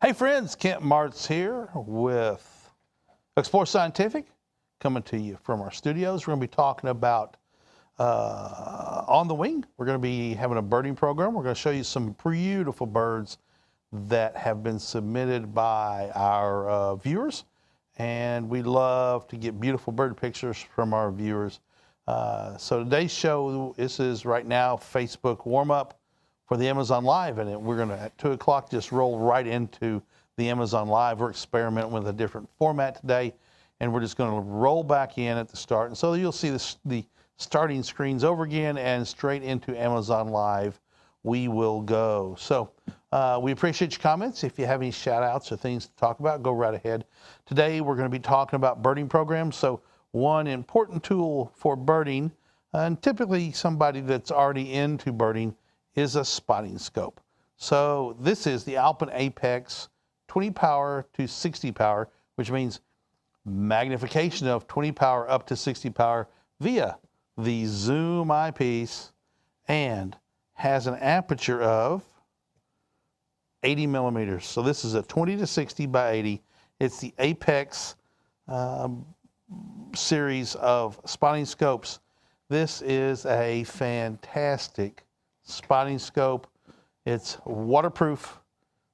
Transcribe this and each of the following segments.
Hey friends, Kent Marts here with Explore Scientific, coming to you from our studios. We're going to be talking about on the wing. We're going to be having a birding program. We're going to show you some beautiful birds that have been submitted by our viewers, and we love to get beautiful bird pictures from our viewers. So today's show, this is right now Facebook warm-up for the Amazon Live, and we're going to, at 2 o'clock, just roll right into the Amazon Live. We're experimenting with a different format today, and we're just going to roll back in at the start. And so you'll see the starting screens over again, and straight into Amazon Live we will go. So we appreciate your comments. If you have any shout-outs or things to talk about, go right ahead. Today we're going to be talking about birding programs. So one important tool for birding, and typically somebody that's already into birding, is a spotting scope. So this is the Alpen Apex 20 power to 60 power, which means magnification of 20 power up to 60 power via the zoom eyepiece, and has an aperture of 80 millimeters. So this is a 20 to 60 by 80. It's the Apex series of spotting scopes. This is a fantastic spotting scope. It's waterproof,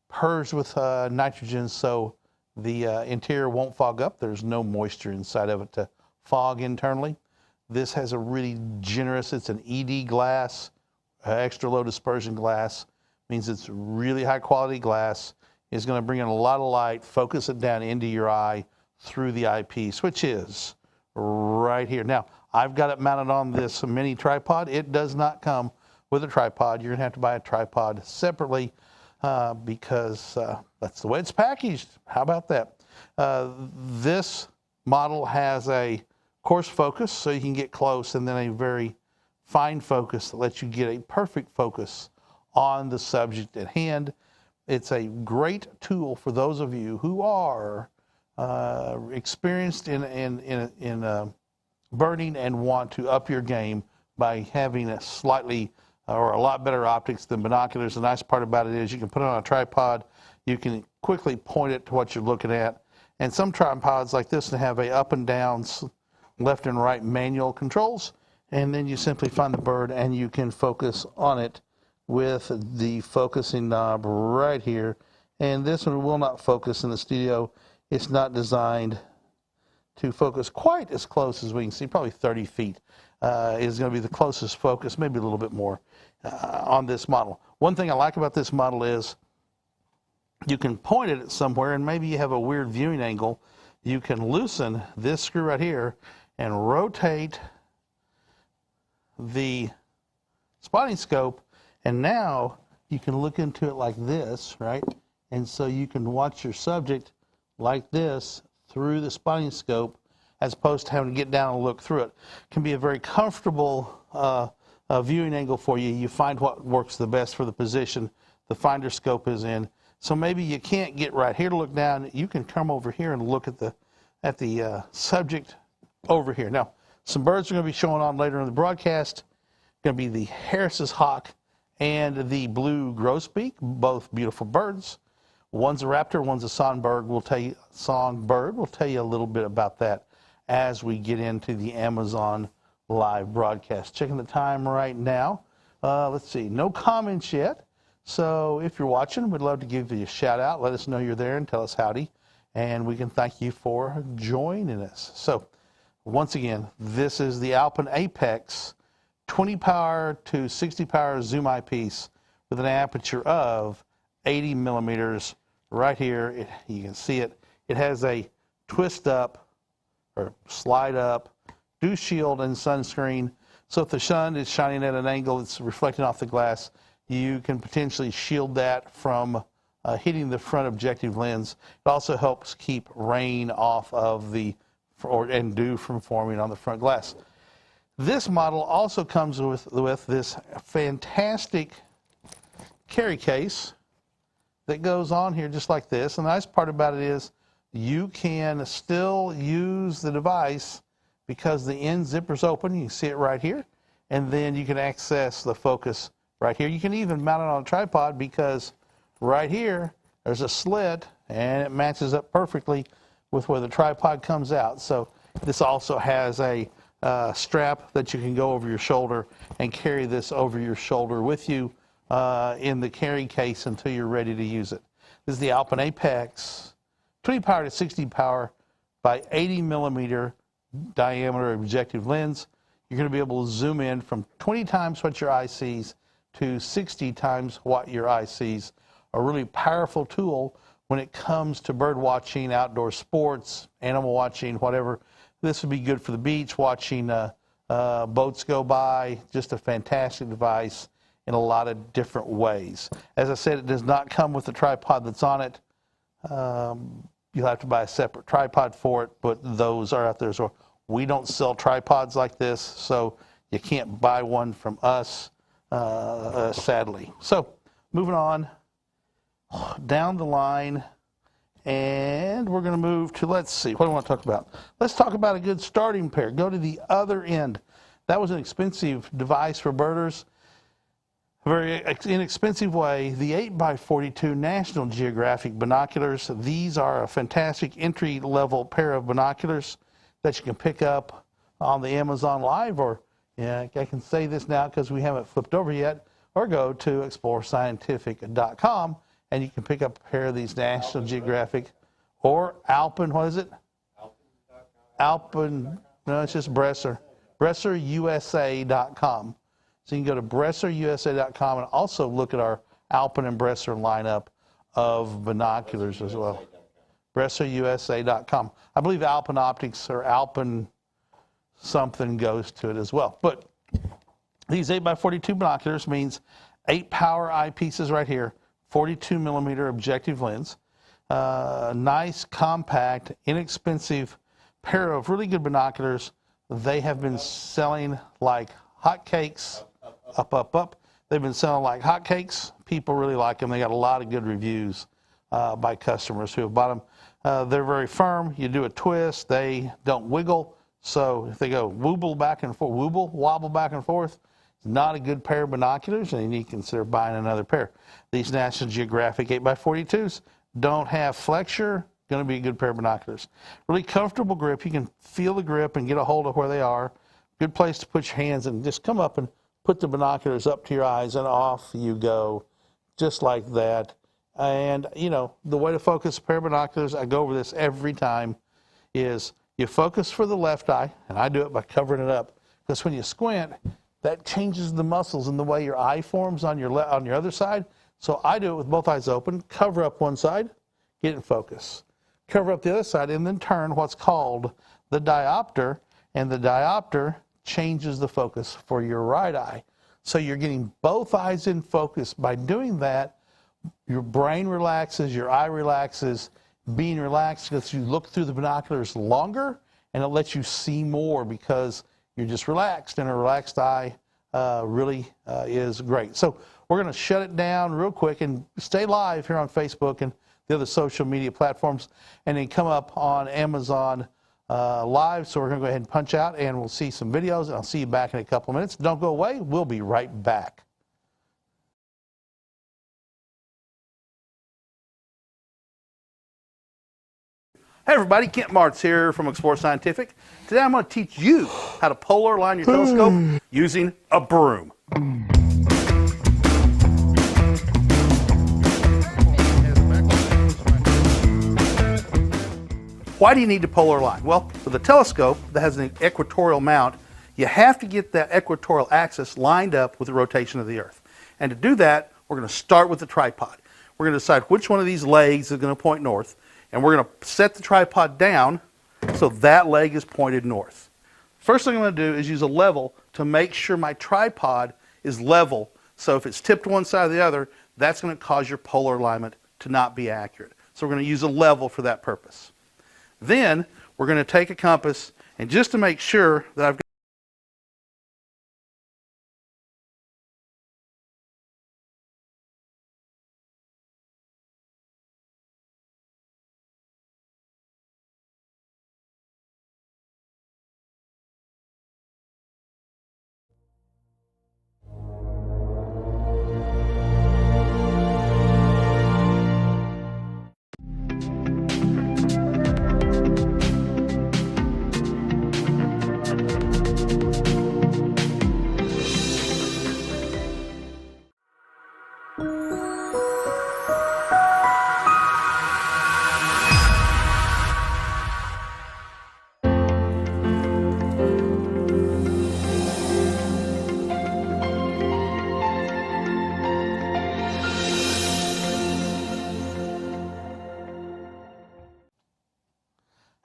purged with nitrogen, so the interior won't fog up. There's no moisture inside of it to fog internally. This has a really generous, it's an ED glass, extra low dispersion glass, means it's really high quality glass. It's going to bring in a lot of light, focus it down into your eye through the eyepiece, which is right here. Now, I've got it mounted on this mini tripod. It does not come with a tripod. You're going to have to buy a tripod separately because that's the way it's packaged. How about that? This model has a coarse focus, so you can get close, and then a very fine focus that lets you get a perfect focus on the subject at hand. It's a great tool for those of you who are experienced in birding and want to up your game by having a slightly or a lot better optics than binoculars. The nice part about it is you can put it on a tripod, you can quickly point it to what you're looking at, and some tripods like this have a up and down, left and right manual controls, and then you simply find the bird and you can focus on it with the focusing knob right here. And this one will not focus in the studio. It's not designed to focus quite as close as we can see. Probably 30 feet is going to be the closest focus, maybe a little bit more on this model. One thing I like about this model is you can point it at somewhere, and maybe you have a weird viewing angle. You can loosen this screw right here and rotate the spotting scope, and now you can look into it like this, right? And so you can watch your subject like this through the spotting scope, as opposed to having to get down and look through it. It can be a very comfortable viewing angle for you. You find what works the best for the position the finder scope is in. So maybe you can't get right here to look down. You can come over here and look at the subject over here. Now, some birds are going to be showing on later in the broadcast. Going to be the Harris's hawk and the blue grosbeak, both beautiful birds. One's a raptor, one's a songbird. We'll tell you a little bit about that as we get into the Amazon Live broadcast. Checking the time right now. Let's see, no comments yet. So if you're watching, we'd love to give you a shout out. Let us know you're there and tell us howdy, and we can thank you for joining us. So once again, this is the Alpen Apex 20 power to 60 power zoom eyepiece with an aperture of 80 millimeters right here. You can see it. It has a twist up or slide up, dew shield and sunscreen. So if the sun is shining at an angle, it's reflecting off the glass, you can potentially shield that from hitting the front objective lens. It also helps keep rain off of and dew from forming on the front glass. This model also comes with this fantastic carry case that goes on here just like this. And the nice part about it is you can still use the device because the end zipper's open. You can see it right here. And then you can access the focus right here. You can even mount it on a tripod because right here there's a slit, and it matches up perfectly with where the tripod comes out. So this also has a strap that you can go over your shoulder and carry this over your shoulder with you in the carry case until you're ready to use it. This is the Alpen Apex 20 power to 60 power by 80 millimeter diameter objective lens. You're going to be able to zoom in from 20 times what your eye sees to 60 times what your eye sees. A really powerful tool when it comes to bird watching, outdoor sports, animal watching, whatever. This would be good for the beach, watching boats go by. Just a fantastic device in a lot of different ways. As I said, it does not come with the tripod that's on it. You'll have to buy a separate tripod for it, but those are out there as well. We don't sell tripods like this, so you can't buy one from us, sadly. So, moving on down the line, and we're going to move to, let's see, what do I want to talk about? Let's talk about a good starting pair. Go to the other end. That was an expensive device for birders. A very inexpensive way, the 8x42 National Geographic binoculars. These are a fantastic entry-level pair of binoculars that you can pick up on the Amazon Live, or I can say this now because we haven't flipped over yet, or go to explorescientific.com and you can pick up a pair of these National Geographic or Alpen, what is it? Alpen, no, it's just Bresser. BresserUSA.com. So you can go to BresserUSA.com and also look at our Alpen and Bresser lineup of binoculars as well. BresserUSA.com. I believe Alpen Optics or Alpen something goes to it as well. But these 8x42 binoculars means 8 power eyepieces right here, 42 millimeter objective lens. Nice, compact, inexpensive pair of really good binoculars. They have been selling like hotcakes. Up. They've been selling like hotcakes. People really like them. They got a lot of good reviews by customers who have bought them. They're very firm. You do a twist, they don't wiggle. So if they go wobble back and forth, wobble back and forth, it's not a good pair of binoculars, and you need to consider buying another pair. These National Geographic 8x42s don't have flexure. Going to be a good pair of binoculars. Really comfortable grip. You can feel the grip and get a hold of where they are. Good place to put your hands and just come up and put the binoculars up to your eyes, and off you go, just like that. And, you know, the way to focus a pair of binoculars, I go over this every time, is you focus for the left eye, and I do it by covering it up, because when you squint, that changes the muscles in the way your eye forms on your other side. So I do it with both eyes open, cover up one side, get in focus. Cover up the other side, and then turn what's called the diopter, and the diopter changes the focus for your right eye. So you're getting both eyes in focus. By doing that, your brain relaxes, your eye relaxes. Being relaxed lets you look through the binoculars longer, and it lets you see more because you're just relaxed, and a relaxed eye really is great. So we're going to shut it down real quick and stay live here on Facebook and the other social media platforms, and then come up on Amazon Live. So we're going to go ahead and punch out, and we'll see some videos, and I'll see you back in a couple of minutes. Don't go away. We'll be right back. Hey everybody, Kent Marts here from Explore Scientific. Today I'm going to teach you how to polar align your telescope using a broom. Why do you need to polar align? Well, with a telescope that has an equatorial mount, you have to get that equatorial axis lined up with the rotation of the Earth. And to do that, we're going to start with the tripod. We're going to decide which one of these legs is going to point north, and we're going to set the tripod down so that leg is pointed north. First thing I'm going to do is use a level to make sure my tripod is level. So if it's tipped one side or the other, that's going to cause your polar alignment to not be accurate. So we're going to use a level for that purpose. Then we're going to take a compass, and just to make sure that I've got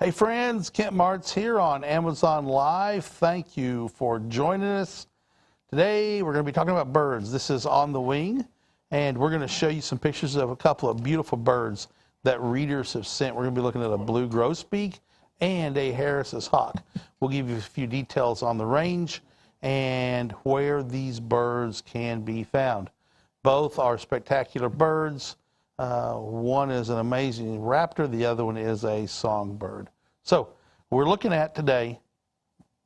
Hey friends, Kent Marts here on Amazon Live. Thank you for joining us. Today we're going to be talking about birds. This is On the Wing, and we're going to show you some pictures of a couple of beautiful birds that readers have sent. We're going to be looking at a blue grosbeak and a Harris's hawk. We'll give you a few details on the range and where these birds can be found. Both are spectacular birds. One is an amazing raptor, the other one is a songbird. So we're looking at today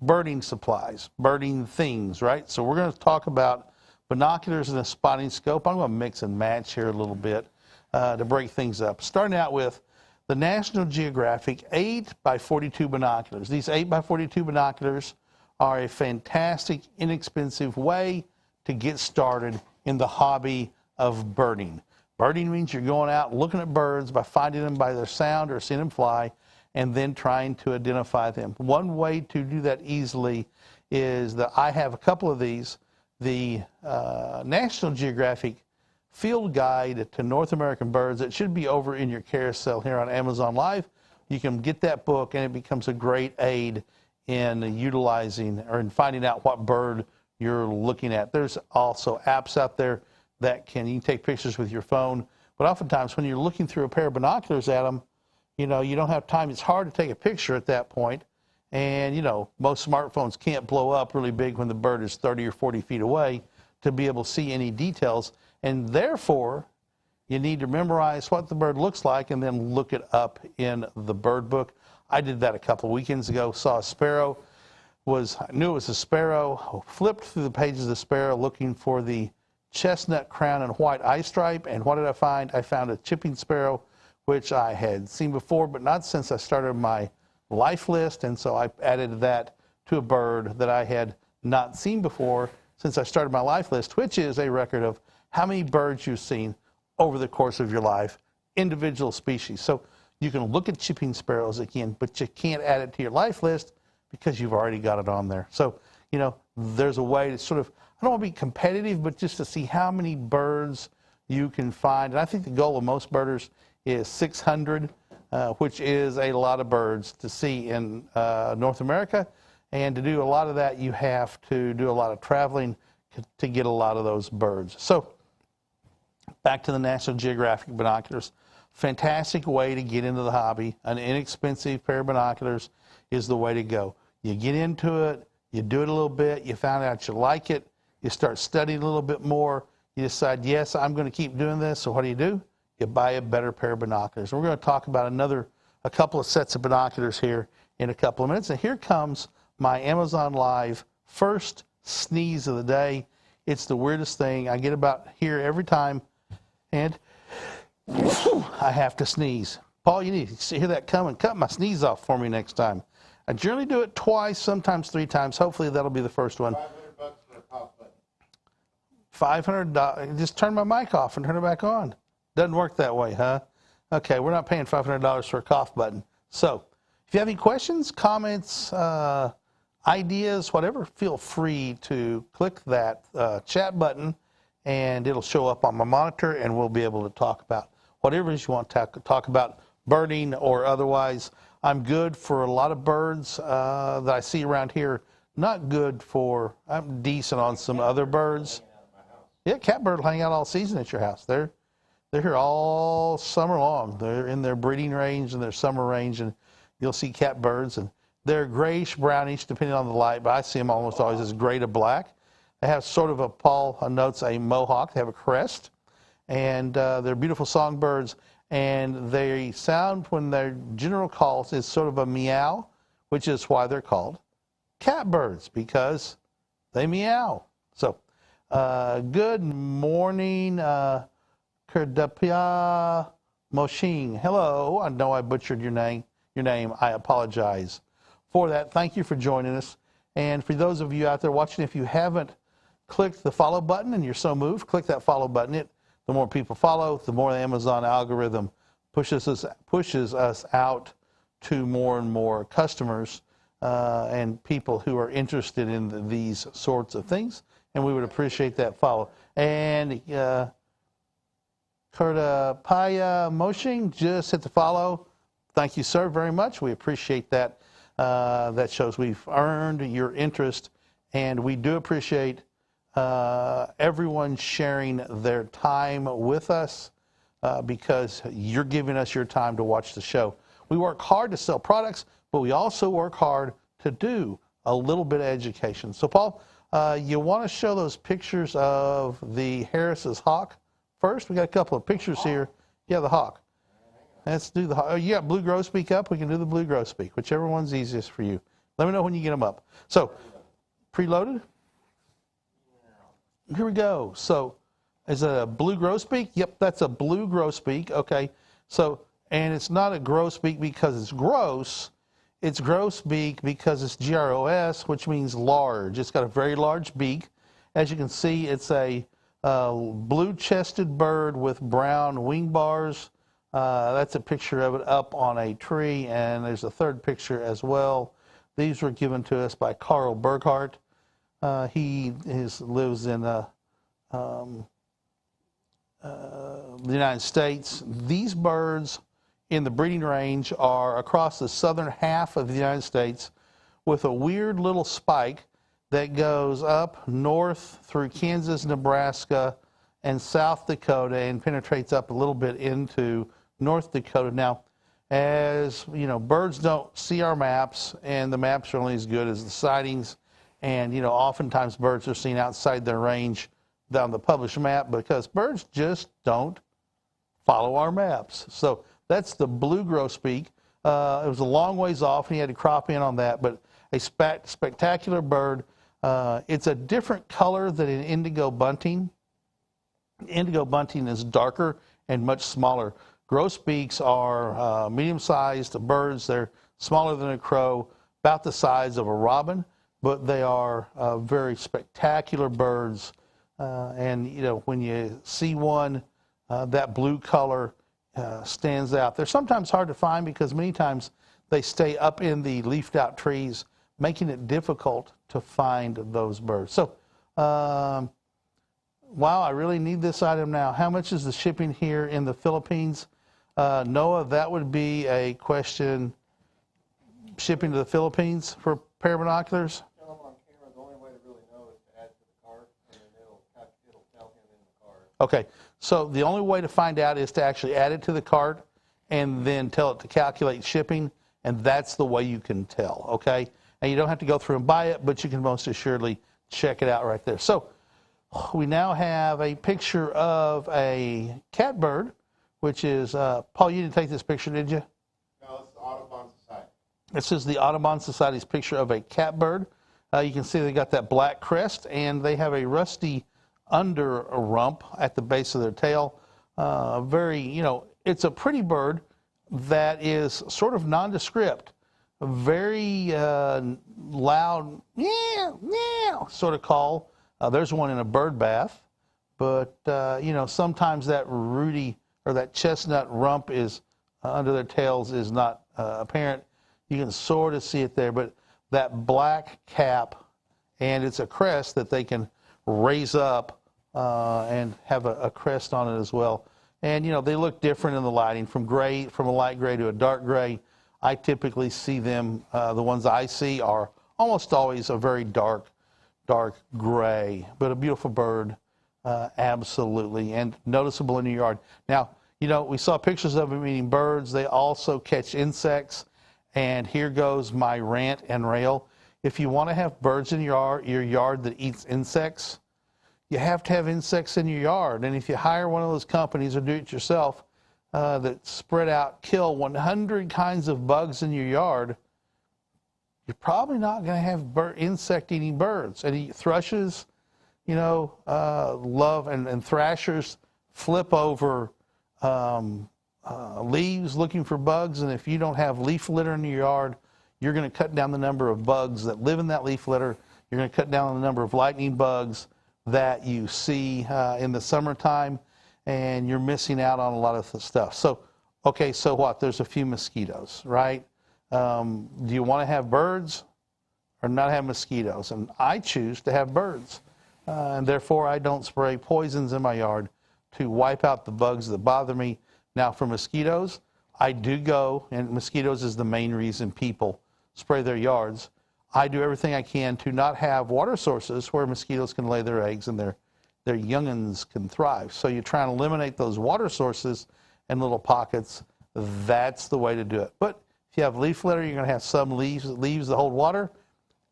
birding supplies, birding things, right? So we're going to talk about binoculars and a spotting scope. I'm going to mix and match here a little bit to break things up. Starting out with the National Geographic 8x42 binoculars. These 8x42 binoculars are a fantastic, inexpensive way to get started in the hobby of birding. Birding means you're going out looking at birds by finding them by their sound or seeing them fly and then trying to identify them. One way to do that easily is that I have a couple of these. The National Geographic Field Guide to North American Birds. It should be over in your carousel here on Amazon Live. You can get that book and it becomes a great aid in utilizing or in finding out what bird you're looking at. There's also apps out there that you can take pictures with your phone, but oftentimes when you're looking through a pair of binoculars at them, you don't have time. It's hard to take a picture at that point, and most smartphones can't blow up really big when the bird is 30 or 40 feet away to be able to see any details, and therefore you need to memorize what the bird looks like and then look it up in the bird book. I did that a couple of weekends ago, saw a sparrow, I knew it was a sparrow, flipped through the pages of the sparrow looking for the chestnut crown and white eye stripe, and what did I find? I found a chipping sparrow, which I had seen before, but not since I started my life list, and so I added that to a bird that I had not seen before since I started my life list, which is a record of how many birds you've seen over the course of your life, individual species. So you can look at chipping sparrows again, but you can't add it to your life list because you've already got it on there. So, there's a way to sort of, I don't want to be competitive, but just to see how many birds you can find. And I think the goal of most birders is 600, which is a lot of birds to see in North America. And to do a lot of that, you have to do a lot of traveling to get a lot of those birds. So back to the National Geographic binoculars. Fantastic way to get into the hobby. An inexpensive pair of binoculars is the way to go. You get into it, you do it a little bit, you find out you like it, you start studying a little bit more, you decide, yes, I'm going to keep doing this. So what do? You buy a better pair of binoculars. We're going to talk about a couple of sets of binoculars here in a couple of minutes. And here comes my Amazon Live first sneeze of the day. It's the weirdest thing. I get about here every time, and I have to sneeze. Paul, you need to hear that coming. Cut my sneeze off for me next time. I generally do it twice, sometimes 3 times. Hopefully that'll be the first one. $500 for a cough button. $500. Just turn my mic off and turn it back on. Doesn't work that way, huh? Okay, we're not paying $500 for a cough button. So if you have any questions, comments, ideas, whatever, feel free to click that chat button and it'll show up on my monitor and we'll be able to talk about whatever it is you want to talk about, birding or otherwise. I'm good for a lot of birds that I see around here. Not good for, I'm decent on some other birds. Yeah, catbird will hang out all season at your house. They're here all summer long. They're in their breeding range and their summer range, and you'll see catbirds, and they're grayish, brownish, depending on the light, but I see them almost always as gray to black. They have sort of Paul notes a mohawk. They have a crest, and they're beautiful songbirds, and they sound, when their general calls is sort of a meow, which is why they're called catbirds, because they meow. So, good morning, Kerdapia Moshing. Hello. I know I butchered your name. I apologize for that. Thank you for joining us. And for those of you out there watching, if you haven't clicked the follow button and you're so moved, click that follow button. The more people follow, the more the Amazon algorithm pushes us out to more and more customers and people who are interested in these sorts of things. And we would appreciate that follow. And Kurta Paya Moshing, just hit the follow. thank you, sir, very much. We appreciate that. That shows we've earned your interest, and we do appreciate everyone sharing their time with us because you're giving us your time to watch the show. We work hard to sell products, but we also work hard to do a little bit of education. So, Paul, you want to show those pictures of the Harris's hawk first? We got a couple of pictures here. Yeah, the hawk. Let's do the hawk. Oh, you got blue grosbeak up? We can do the blue grosbeak, whichever one's easiest for you. Let me know when you get them up. So, preloaded? Here we go. So, is it a blue grosbeak? Yep, that's a blue grosbeak. Okay. So, and it's not a grosbeak because it's gross. It's grosbeak because it's G-R-O-S, which means large. It's got a very large beak. As you can see, it's a blue-chested bird with brown wing bars. That's a picture of it up on a tree, and there's a third picture as well. These were given to us by Carl Burghardt. He lives in the United States. These birds in the breeding range are across the southern half of the United States with a weird little spike that goes up north through Kansas, Nebraska, and South Dakota and penetrates up a little bit into North Dakota. Now, as you know, birds don't see our maps, and the maps are only as good as the sightings. And, you know, oftentimes birds are seen outside their range down the published map because birds just don't follow our maps. So that's the blue grosbeak. It was a long ways off, and he had to crop in on that, but a spectacular bird. It's a different color than an indigo bunting. Indigo bunting is darker and much smaller. Grosbeaks are medium-sized birds. They're smaller than a crow, about the size of a robin, but they are very spectacular birds. And, you know, when you see one, that blue color stands out. They're sometimes hard to find because many times they stay up in the leafed-out trees, making it difficult to find those birds. So, wow, I really need this item now. How much is the shipping here in the Philippines? Noah, that would be a question. Shipping to the Philippines for pair of binoculars? Tell him on camera, the only way to really know is to add to the cart, and then it'll tell him in the cart. Okay, so the only way to find out is to actually add it to the cart and then tell it to calculate shipping, and that's the way you can tell, okay? And you don't have to go through and buy it, but you can most assuredly check it out right there. So we now have a picture of a catbird, which is, Paul, you didn't take this picture, did you? No, it's the Audubon Society. This is the Audubon Society's picture of a catbird. You can see they got that black crest, and they have a rusty under rump at the base of their tail. Very, you know, it's a pretty bird that is sort of nondescript. Very loud, yeah, yeah, sort of call. There's one in a bird bath, but, you know, sometimes that ruddy or that chestnut rump is under their tails is not apparent. You can sort of see it there, but that black cap, and it's a crest that they can raise up and have a crest on it as well. And, you know, they look different in the lighting, from a light gray to a dark gray. I typically see them, the ones I see are almost always a very dark gray, but a beautiful bird, absolutely, and noticeable in your yard. Now, you know, we saw pictures of them eating birds. They also catch insects, and here goes my rant and rail. If you want to have birds in your yard that eats insects, you have to have insects in your yard. And if you hire one of those companies or do it yourself that spread out, kill 100 kinds of bugs in your yard, you're probably not going to have insect-eating birds. And thrushes, you know, love, and thrashers flip over leaves looking for bugs. And if you don't have leaf litter in your yard, you're going to cut down the number of bugs that live in that leaf litter. You're going to cut down the number of lightning bugs that you see in the summertime, and you're missing out on a lot of the stuff. So, okay, so what? There's a few mosquitoes, right? Do you want to have birds or not have mosquitoes? And I choose to have birds, and therefore I don't spray poisons in my yard to wipe out the bugs that bother me. Now, for mosquitoes, I do go, and mosquitoes is the main reason people spray their yards. I do everything I can to not have water sources where mosquitoes can lay their eggs and their youngins can thrive. So you try and eliminate those water sources in little pockets. That's the way to do it. But if you have leaf litter, you're going to have some leaves that hold water.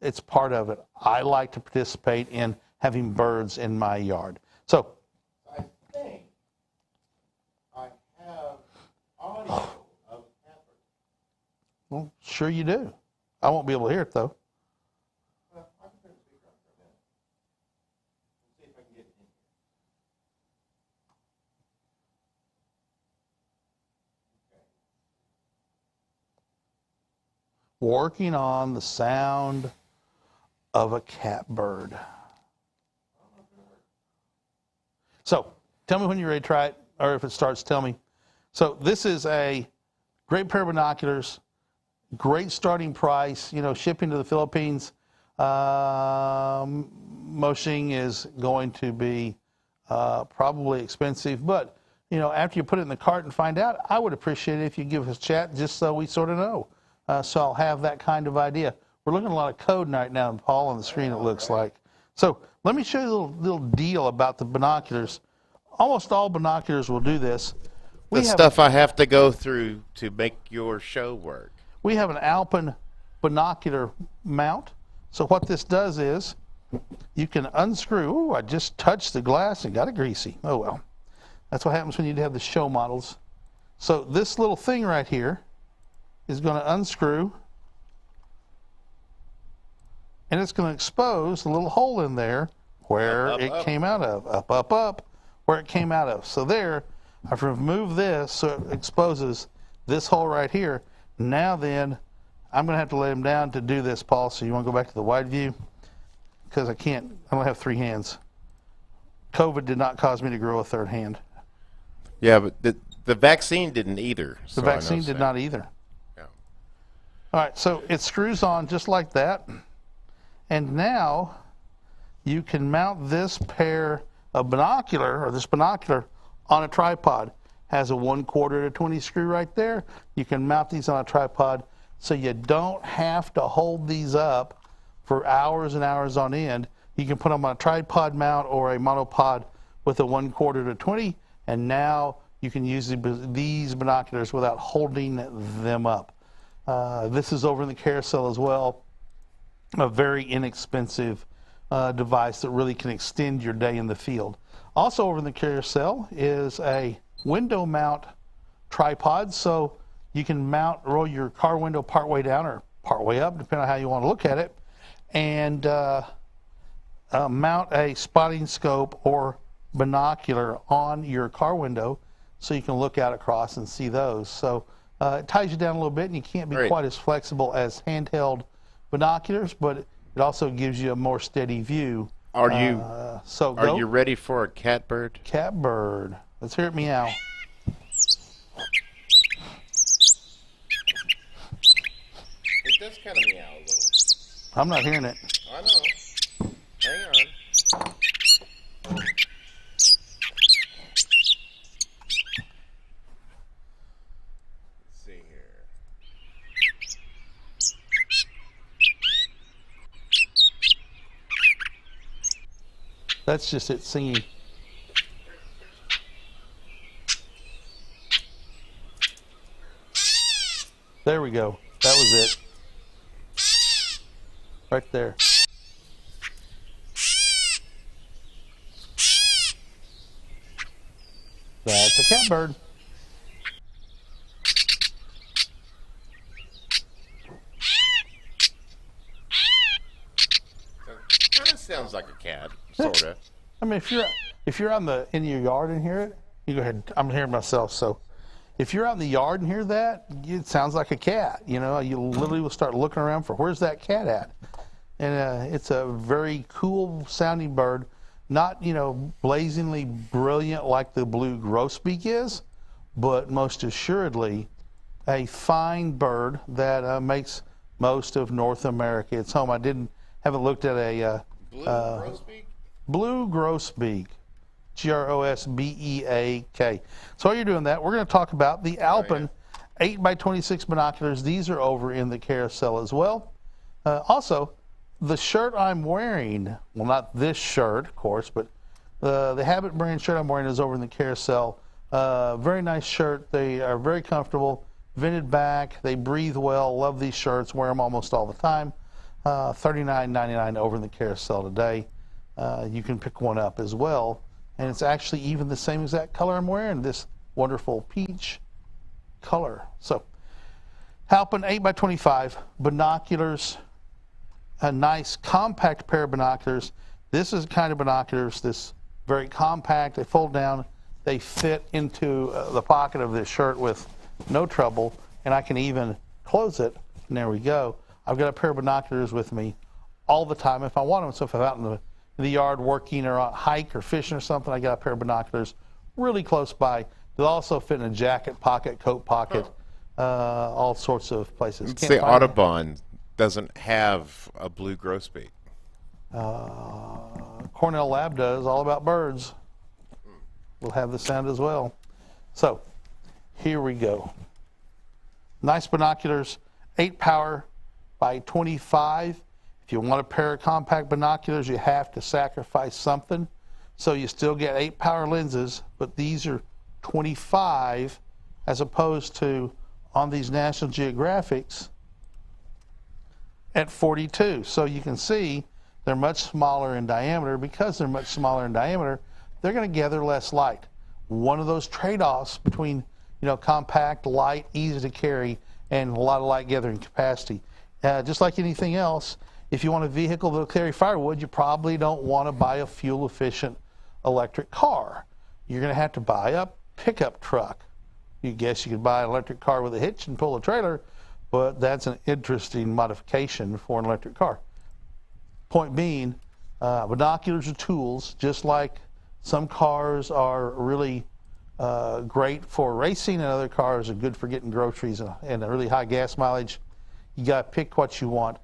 It's part of it. I like to participate in having birds in my yard. So I think I have audio of a catbird. well, sure you do. I won't be able to hear it, though. I can turn the speaker on for a minute. Let's see if I can get it in here. Working on the sound of a catbird. So tell me when you're ready to try it, or if it starts, tell me. So this is a great pair of binoculars, great starting price. You know, shipping to the Philippines, moshing is going to be probably expensive. But, you know, after you put it in the cart and find out, I would appreciate it if you give us a chat just so we sort of know. So I'll have that kind of idea. We're looking at a lot of code right now, Paul, on the screen, it looks like. So let me show you a little deal about the binoculars. Almost all binoculars will do this. The stuff I have to go through to make your show work. We have an Alpen binocular mount. So what this does is you can unscrew. Ooh, I just touched the glass and got it greasy. Oh, well. That's what happens when you have the show models. So this little thing right here is going to unscrew, and it's going to expose a little hole in there where it came out of. Up, where it came out of. So there, I've removed this so it exposes this hole right here. Now then, I'm going to have to lay them down to do this, Paul. So you want to go back to the wide view? Because I don't have 3 hands. COVID did not cause me to grow a 3rd hand. Yeah, but the vaccine didn't either. The vaccine did not either. Yeah. All right, so it screws on just like that. And now you can mount this pair of binocular, or this binocular, on a tripod. Has a 1/4 to 20 screw right there. You can mount these on a tripod so you don't have to hold these up for hours and hours on end. You can put them on a tripod mount or a monopod with a 1/4 to 20, and now you can use these binoculars without holding them up. This is over in the carousel as well. A very inexpensive device that really can extend your day in the field. Also over in the carousel is a window mount tripod, so you can roll your car window part way down or part way up, depending on how you want to look at it, and mount a spotting scope or binocular on your car window so you can look out across and see those. So it ties you down a little bit, and you can't be quite as flexible as handheld binoculars, but it also gives you a more steady view. Are you ready for a catbird? Catbird. Let's hear it meow. It does kind of meow a little. I'm not hearing it. I know. Hang on. Let's see here. That's just it singing. There we go. That was it. Right there. That's a catbird. Kind of sounds like a cat, sort of. I mean, if you're in your yard and hear it, you go ahead. I'm hearing myself, so if you're out in the yard and hear that, it sounds like a cat. You know, you literally will start looking around for where's that cat at, and it's a very cool sounding bird. Not, you know, blazingly brilliant like the blue grosbeak is, but most assuredly a fine bird that makes most of North America its home. I haven't looked at a Blue grosbeak? Blue grosbeak, Grosbeak. So while you're doing that, we're going to talk about the Alpen 8x26 binoculars. These are over in the carousel as well. Also, the shirt I'm wearing, well, not this shirt, of course, but the Habit brand shirt I'm wearing is over in the carousel. Very nice shirt. They are very comfortable. Vented back. They breathe well. Love these shirts. Wear them almost all the time. $39.99 over in the carousel today. You can pick one up as well. And it's actually even the same exact color I'm wearing, this wonderful peach color. So, Alpen 8x25 binoculars, a nice compact pair of binoculars. This is the kind of binoculars, this very compact. They fold down. They fit into the pocket of this shirt with no trouble, and I can even close it. And there we go. I've got a pair of binoculars with me all the time if I want them. So if I'm out in the yard working or on a hike or fishing or something, I got a pair of binoculars really close by. They'll also fit in a jacket pocket, coat pocket, all sorts of places. It's the Audubon doesn't have a blue grosbeak. Cornell Lab does, all about birds. We'll have the sound as well. So here we go. Nice binoculars, 8 power by 25. If you want a pair of compact binoculars, you have to sacrifice something. So you still get 8 power lenses, but these are 25 as opposed to on these National Geographics at 42. So you can see they're much smaller in diameter. Because they're much smaller in diameter, they're going to gather less light. One of those trade-offs between, compact, light, easy to carry, and a lot of light gathering capacity. Just like anything else, if you want a vehicle that will carry firewood, you probably don't want to buy a fuel-efficient electric car. You're going to have to buy a pickup truck. You guess you could buy an electric car with a hitch and pull a trailer, but that's an interesting modification for an electric car. Point being, binoculars are tools, just like some cars are really great for racing and other cars are good for getting groceries and a really high gas mileage. You got to pick what you want.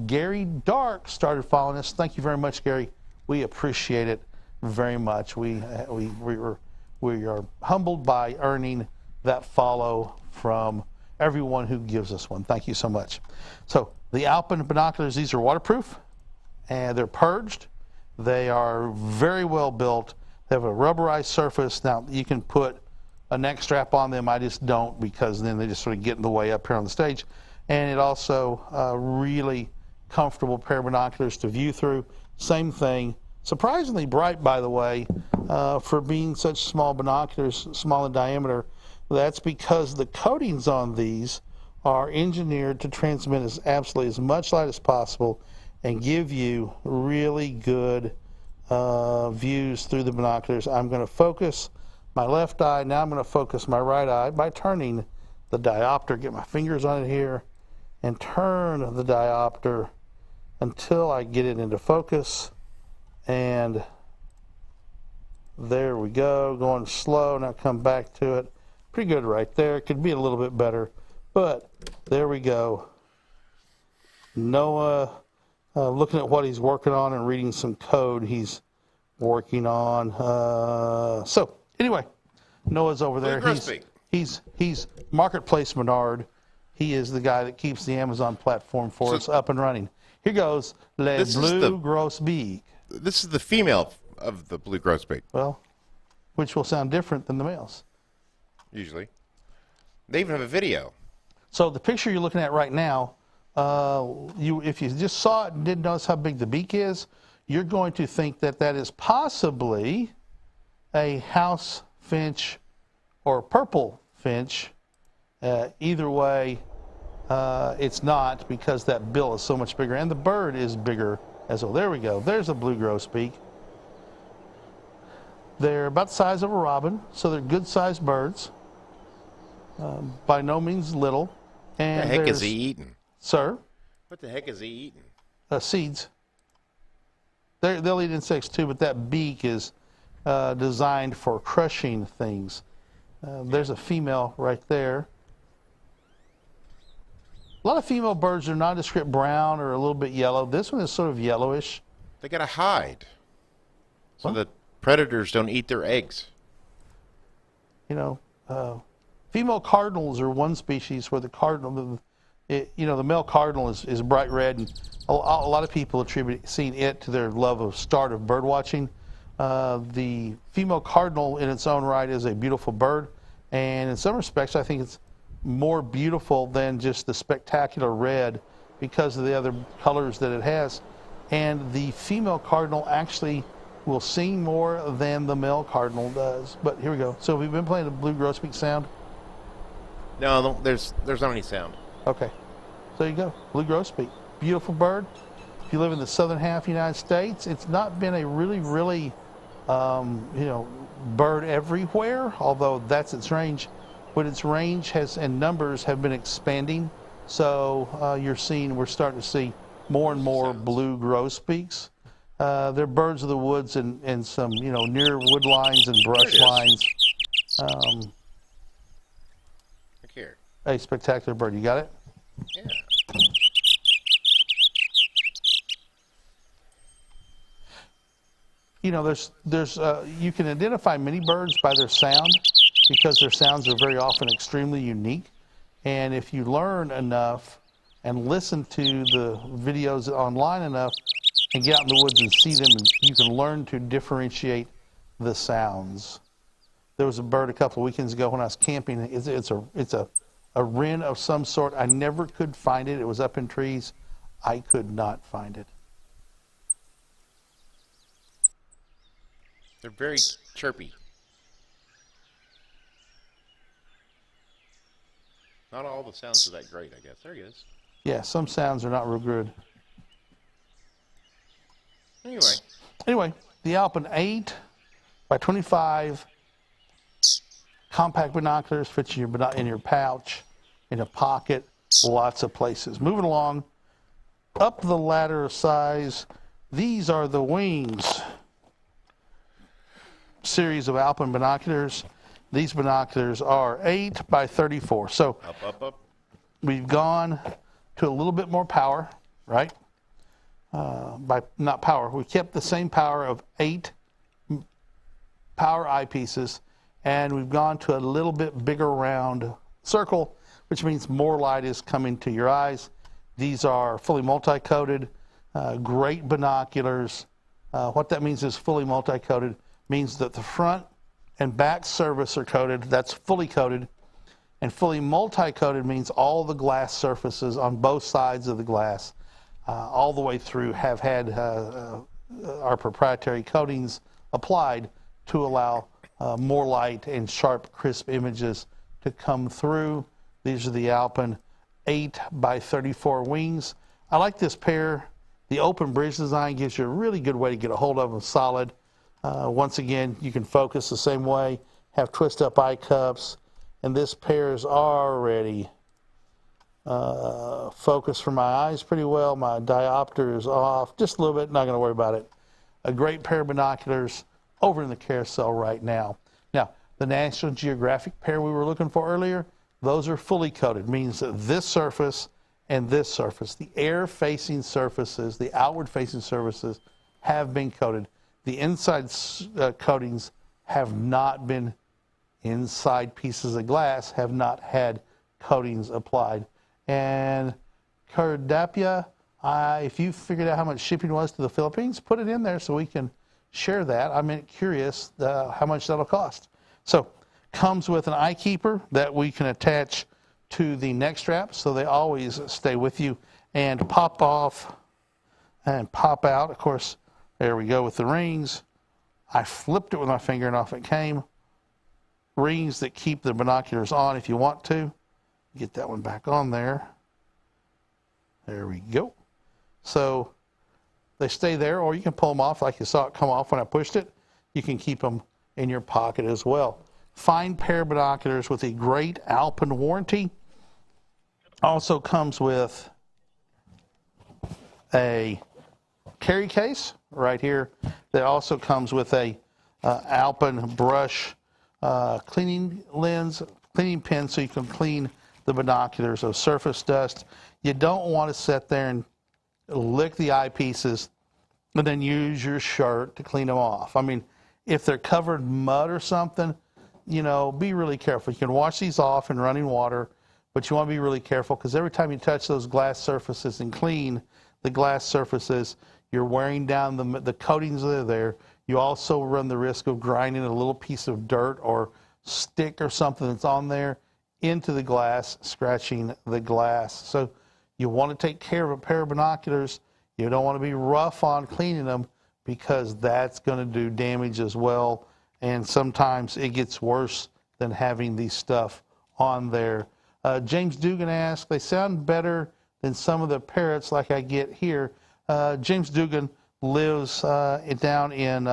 Gary Dark started following us. Thank you very much, Gary. We appreciate it very much. We are humbled by earning that follow from everyone who gives us one. Thank you so much. So the Alpine binoculars, these are waterproof and they're purged. They are very well built. They have a rubberized surface. Now you can put a neck strap on them. I just don't, because then they just sort of get in the way up here on the stage. And it also really comfortable pair of binoculars to view through. Same thing. Surprisingly bright, by the way, for being such small binoculars, small in diameter. That's because the coatings on these are engineered to transmit absolutely as much light as possible and give you really good views through the binoculars. I'm going to focus my left eye. Now I'm going to focus my right eye by turning the diopter. Get my fingers on it here and turn the diopter until I get it into focus. And there we go, going slow. Now come back to it. Pretty good right there. It could be a little bit better, but there we go. Noah looking at what he's working on and reading some code he's working on. So anyway, Noah's over there. He's Marketplace Menard. He is the guy that keeps the Amazon platform for us up and running. Here goes Le Bleu Grosbeak. This is the female of the blue grosbeak. Well, which will sound different than the males. Usually. They even have a video. So the picture you're looking at right now, if you just saw it and didn't notice how big the beak is, you're going to think that that is possibly a house finch or purple finch. Either way, it's not, because that bill is so much bigger, and the bird is bigger as well. There we go. There's a blue grosbeak. They're about the size of a robin, so they're good-sized birds. By no means little. And what the heck is he eating? Sir? What the heck is he eating? Seeds. They'll eat insects too, but that beak is designed for crushing things. There's a female right there. A lot of female birds are nondescript brown or a little bit yellow. This one is sort of yellowish. They got to hide so that predators don't eat their eggs. Female cardinals are one species where the cardinal, the male cardinal is bright red, and a lot of people attribute seeing it to their love of start of bird watching. The female cardinal in its own right is a beautiful bird, and in some respects I think it's more beautiful than just the spectacular red because of the other colors that it has. And the female cardinal actually will sing more than the male cardinal does. But here we go. So we've been playing the blue grosbeak sound. No, there's not any sound. Okay, so there you go, blue grosbeak, beautiful bird. If you live in the southern half of the United States, it's not been a really bird everywhere, although that's its range. But its range and numbers have been expanding. So we're starting to see more and more blue grosbeaks. They're birds of the woods and some, near wood lines and brush lines. Look here. A spectacular bird. You got it? Yeah. There's you can identify many birds by their sound because their sounds are very often extremely unique. And if you learn enough and listen to the videos online enough and get out in the woods and see them, you can learn to differentiate the sounds. There was a bird a couple of weekends ago when I was camping. It's a wren of some sort. I never could find it. It was up in trees. I could not find it. They're very chirpy. Not all the sounds are that great, I guess. There he is. Yeah, some sounds are not real good. Anyway, the Alpen 8 by 25 compact binoculars fits in your pouch, in a pocket, lots of places. Moving along, up the ladder of size, these are the Wings series of Alpine binoculars. These binoculars are 8 by 34. So Up. we've gone to a little bit more power, right? Not power. We kept the same power of 8 power eyepieces, and we've gone to a little bit bigger round circle, which means more light is coming to your eyes. These are fully multi-coated, great binoculars. What that means is fully multi-coated means that the front and back surface are coated. That's fully coated. And fully multi-coated means all the glass surfaces on both sides of the glass all the way through have had our proprietary coatings applied to allow more light and sharp, crisp images to come through. These are the Alpen 8 by 34 Wings. I like this pair. The open bridge design gives you a really good way to get a hold of them solid. Once again, you can focus the same way, have twist-up eye cups, and this pair is already focused for my eyes pretty well. My diopter is off just a little bit, not going to worry about it. A great pair of binoculars over in the carousel right now. Now, the National Geographic pair we were looking for earlier, those are fully coated, means that this surface and this surface, the air-facing surfaces, the outward-facing surfaces, have been coated. The inside coatings have not been, inside pieces of glass have not had coatings applied. And Cardapia, if you figured out how much shipping was to the Philippines, put it in there so we can share that. I'm curious how much that'll cost. So, comes with an eye keeper that we can attach to the neck strap so they always stay with you and pop off and pop out. Of course, there we go with the rings. I flipped it with my finger and off it came. Rings that keep the binoculars on if you want to. Get that one back on there. There we go. So they stay there, or you can pull them off like you saw it come off when I pushed it. You can keep them in your pocket as well. Fine pair of binoculars with a great Alpen warranty. Also comes with a carry case right here that also comes with a Alpen brush cleaning lens, cleaning pen, so you can clean the binoculars of surface dust. You don't want to sit there and lick the eyepieces and then use your shirt to clean them off. I mean, if they're covered in mud or something, be really careful. You can wash these off in running water, but you want to be really careful because every time you touch those glass surfaces and clean the glass surfaces, you're wearing down the coatings that are there. You also run the risk of grinding a little piece of dirt or stick or something that's on there into the glass, scratching the glass. So you want to take care of a pair of binoculars. You don't want to be rough on cleaning them because that's going to do damage as well. And sometimes it gets worse than having these stuff on there. James Dugan asked, they sound better than some of the parrots like I get here. James Dugan lives down in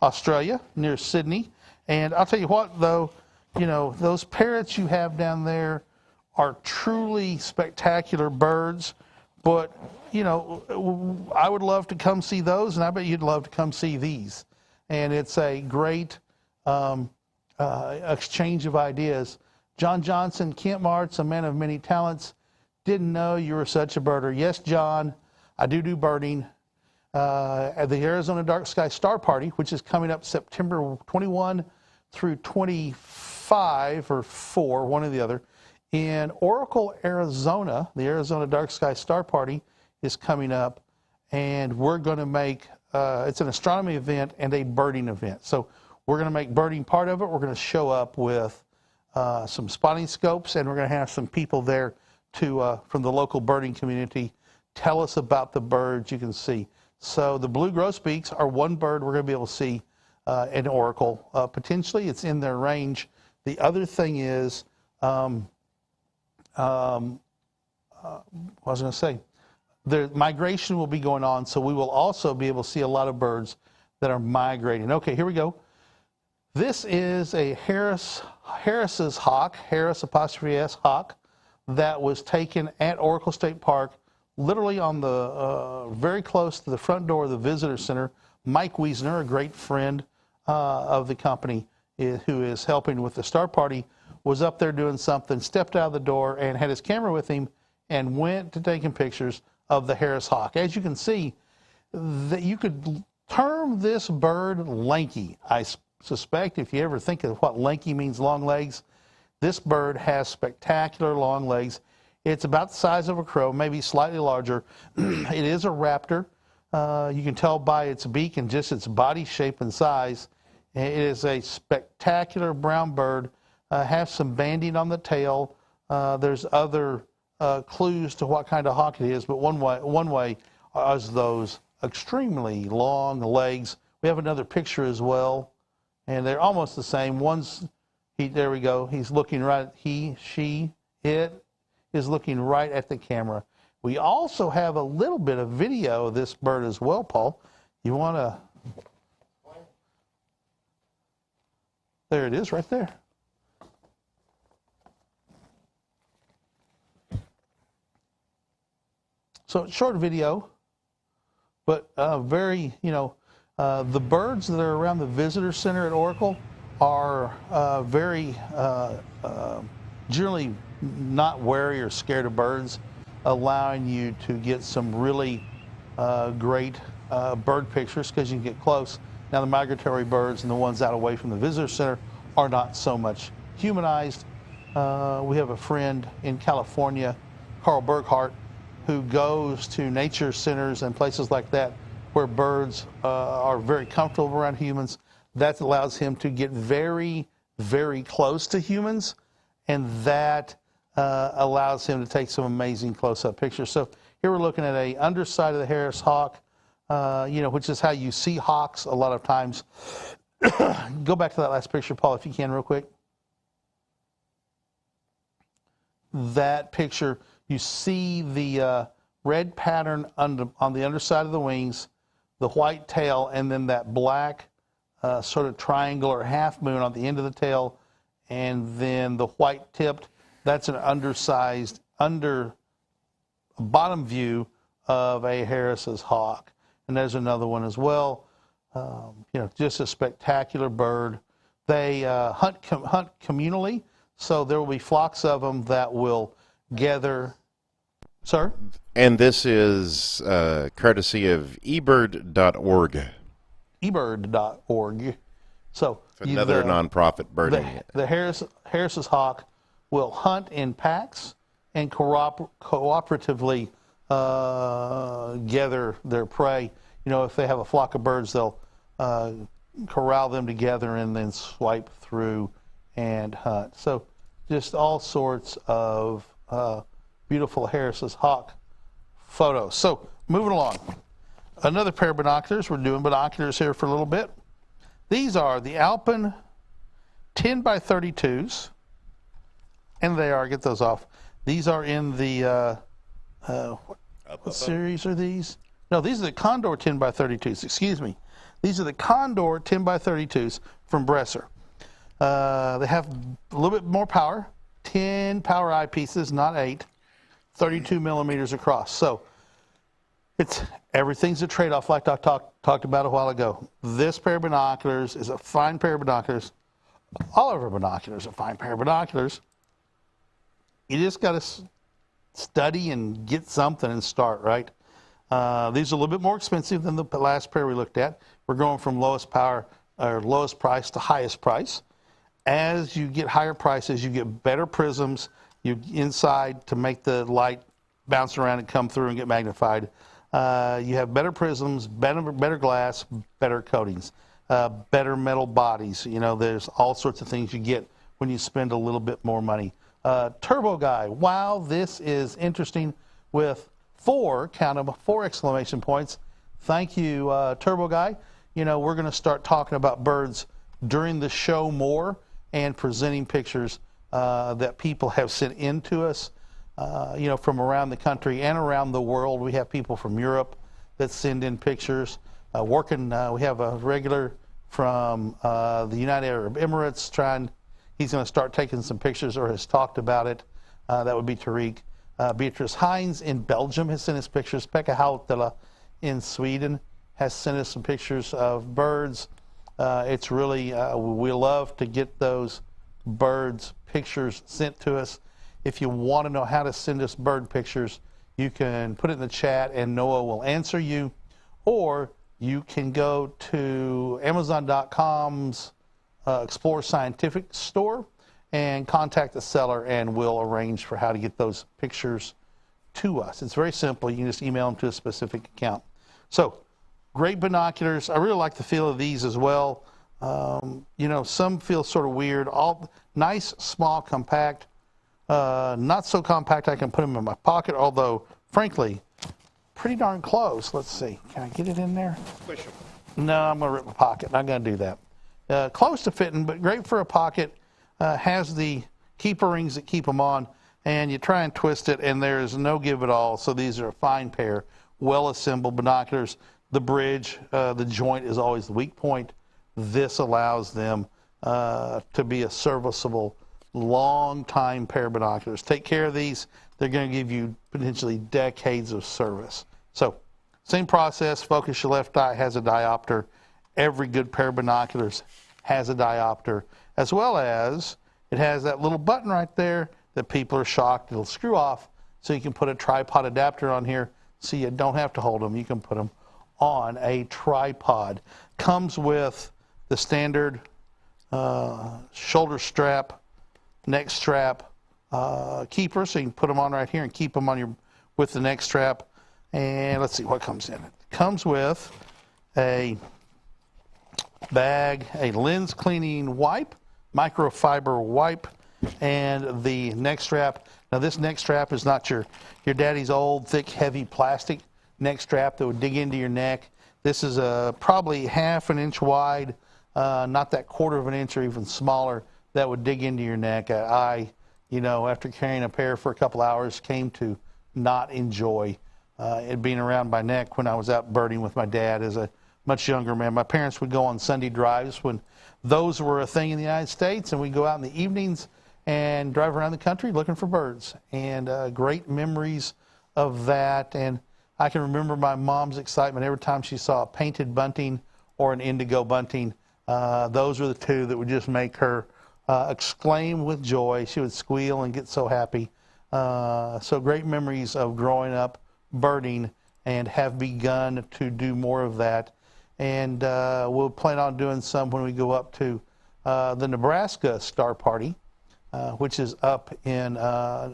Australia near Sydney. And I'll tell you what, though, those parrots you have down there are truly spectacular birds. But, I would love to come see those, and I bet you'd love to come see these. And it's a great exchange of ideas. John Johnson, Kent Marts, a man of many talents. Didn't know you were such a birder. Yes, John, I do birding. At the Arizona Dark Sky Star Party, which is coming up September 21 through 25 or 4, one or the other. In Oracle, Arizona, the Arizona Dark Sky Star Party is coming up, and we're going to make, it's an astronomy event and a birding event. So we're going to make birding part of it. We're going to show up with some spotting scopes, and we're going to have some people there from the local birding community tell us about the birds you can see. So the blue grosbeaks are one bird we're going to be able to see in Oracle. Potentially, it's in their range. The other thing is, what was I going to say? The migration will be going on, so we will also be able to see a lot of birds that are migrating. Okay, here we go. This is a Harris's hawk, Harris apostrophe S hawk, that was taken at Oracle State Park, literally on the very close to the front door of the visitor center. Mike Wiesner, a great friend of the company who is helping with the Star Party, was up there doing something, stepped out of the door and had his camera with him and went to taking pictures of the Harris hawk. As you can see, that you could term this bird lanky. I suspect if you ever think of what lanky means, long legs, this bird has spectacular long legs. It's about the size of a crow, maybe slightly larger. It is a raptor. You can tell by its beak and just its body shape and size. It is a spectacular brown bird. Has some banding on the tail. There's other clues to what kind of hawk it is, but one way is those extremely long legs. We have another picture as well, and they're almost the same. There we go. He's looking right. It is looking right at the camera. We also have a little bit of video of this bird as well, Paul. You want to? There it is, right there. So short video, but very, the birds that are around the visitor center at Oracle are very generally not wary or scared of birds, allowing you to get some really great bird pictures because you can get close. Now the migratory birds and the ones out away from the visitor center are not so much humanized. We have a friend in California, Carl Burkhart, who goes to nature centers and places like that where birds are very comfortable around humans. That allows him to get very, very close to humans, and that allows him to take some amazing close-up pictures. So here we're looking at a underside of the Harris hawk, which is how you see hawks a lot of times. Go back to that last picture, Paul, if you can, real quick. That picture, you see the red pattern on the underside of the wings, the white tail, and then that black sort of triangle or half moon on the end of the tail, and then the white tipped. That's an undersized, bottom view of a Harris's hawk. And there's another one as well. Just a spectacular bird. They hunt communally, so there will be flocks of them that will gather. Sir? And this is courtesy of ebird.org. ebird.org. So It's another nonprofit birding. The Harris's hawk will hunt in packs and cooperatively gather their prey. You know, if they have a flock of birds, they'll corral them together and then swipe through and hunt. So just all sorts of beautiful Harris's hawk photos. So moving along. Another pair of binoculars. We're doing binoculars here for a little bit. These are the Alpen 10 by 32s. And they are, get those off. These are in the, what series are these? No, these are the Condor 10 by 32s, excuse me. These are the Condor 10 by 32s from Bresser. They have a little bit more power, 10 power eyepieces, not 8, 32 millimeters across. So everything's a trade-off like I talked about a while ago. This pair of binoculars is a fine pair of binoculars. All of our binoculars are a fine pair of binoculars. You just got to study and get something and start, right? These are a little bit more expensive than the last pair we looked at. We're going from lowest power or lowest price to highest price. As you get higher prices, you get better prisms inside to make the light bounce around and come through and get magnified. You have better prisms, better glass, better coatings, better metal bodies. You know, there's all sorts of things you get when you spend a little bit more money. Turbo Guy, wow, this is interesting with 4, count them, 4 exclamation points. Thank you, Turbo Guy. You know, we're going to start talking about birds during the show more and presenting pictures that people have sent in to us, you know, from around the country and around the world. We have people from Europe that send in pictures. We have a regular from the United Arab Emirates he's going to start taking some pictures or has talked about it. That would be Tariq. Beatrice Hines in Belgium has sent us pictures. Pekka Hautala in Sweden has sent us some pictures of birds. It's really, we love to get those birds pictures sent to us. If you want to know how to send us bird pictures, you can put it in the chat and Noah will answer you. Or you can go to Amazon.com's Explore Scientific store and contact the seller and we'll arrange for how to get those pictures to us. It's very simple. You can just email them to a specific account. So, great binoculars. I really like the feel of these as well. You know, some feel sort of weird. All nice, small, compact. Not so compact I can put them in my pocket, although, frankly, pretty darn close. Let's see. Can I get it in there? Push them. No, I'm going to rip my pocket. Not going to do that. Close to fitting, but great for a pocket. Has the keeper rings that keep them on, and you try and twist it, and there's no give at all. So these are a fine pair, well-assembled binoculars. The bridge, the joint is always the weak point. This allows them to be a serviceable, long-time pair of binoculars. Take care of these. They're going to give you potentially decades of service. So, same process. Focus your left eye, has a diopter. Every good pair of binoculars has a diopter, as well as it has that little button right there that people are shocked it'll screw off, so you can put a tripod adapter on here so you don't have to hold them. You can put them on a tripod. Comes with the standard shoulder strap, neck strap keeper, so you can put them on right here and keep them on with the neck strap. And let's see what comes in it. Comes with a bag, a lens cleaning wipe, microfiber wipe, and the neck strap. Now this neck strap is not your daddy's old thick heavy plastic neck strap that would dig into your neck. This is probably 1/2 inch wide, not that 1/4 inch or even smaller, that would dig into your neck. I, you know, after carrying a pair for a couple hours, came to not enjoy it being around my neck when I was out birding with my dad as a much younger man. My parents would go on Sunday drives when those were a thing in the United States, and we'd go out in the evenings and drive around the country looking for birds. And great memories of that. And I can remember my mom's excitement every time she saw a painted bunting or an indigo bunting. Those were the two that would just make her exclaim with joy. She would squeal and get so happy. So great memories of growing up birding and have begun to do more of that. And we'll plan on doing some when we go up to the Nebraska Star Party, which is up in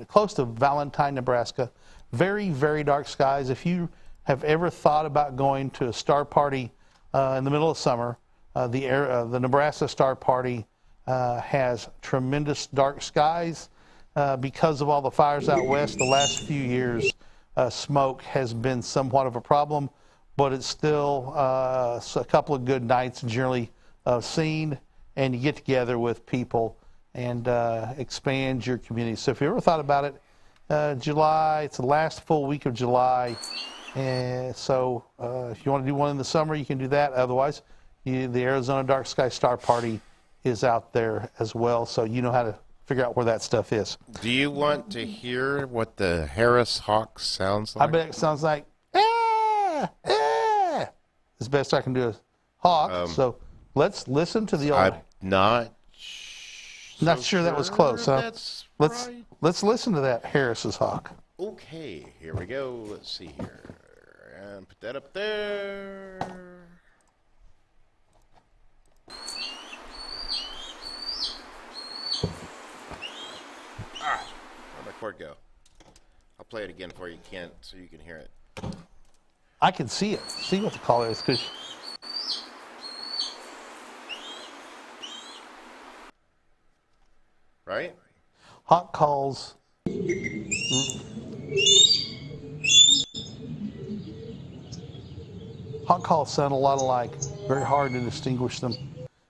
close to Valentine, Nebraska. Very, very dark skies. If you have ever thought about going to a star party in the middle of summer, the Nebraska Star Party has tremendous dark skies because of all the fires out west. The last few years, smoke has been somewhat of a problem, but it's still a couple of good nights generally seen, and you get together with people and expand your community. So if you ever thought about it, July, it's the last full week of July, and so if you want to do one in the summer, you can do that. Otherwise, the Arizona Dark Sky Star Party is out there as well, so you know how to figure out where that stuff is. Do you want to hear what the Harris Hawk sounds like? I bet it sounds like, as best I can do a hawk. So let's listen to the old. I'm not Sure that was close. Huh? That's let's right. let's listen to that Harris's hawk. Okay, here we go. Let's see here. And put that up there. Where'd my cord go? I'll play it again for you, Kent, so you can hear it. I can see it. See what the call is, because Right? hawk calls. Hawk calls sound a lot alike. Very hard to distinguish them.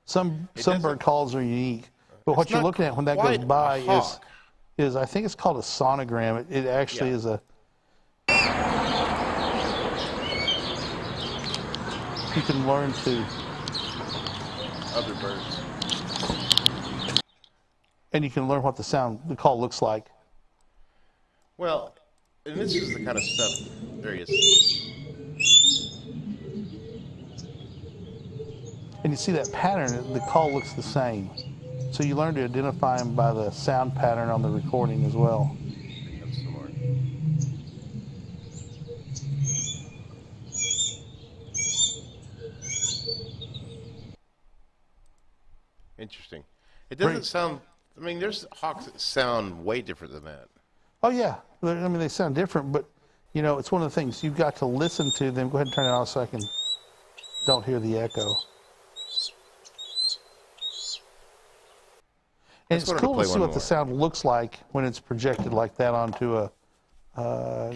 Some bird calls are unique, but what It's you're not looking at when that goes quite a by hawk. is I think it's called a sonogram. It actually Yeah. is a. You can learn to, Other birds. and you can learn what the call looks like. Well, and this is the kind of stuff. There he is. And you see that pattern, the call looks the same. So you learn to identify them by the sound pattern on the recording as well. Here comes some more. Interesting. It doesn't Great. sound. I mean, there's hawks that sound way different than that. Oh yeah, I mean they sound different, but you know it's one of the things you've got to listen to them. Go ahead and turn it off so I don't hear the echo. And Let's it's go to cool to play see one what the more. sound looks like when it's projected like that onto a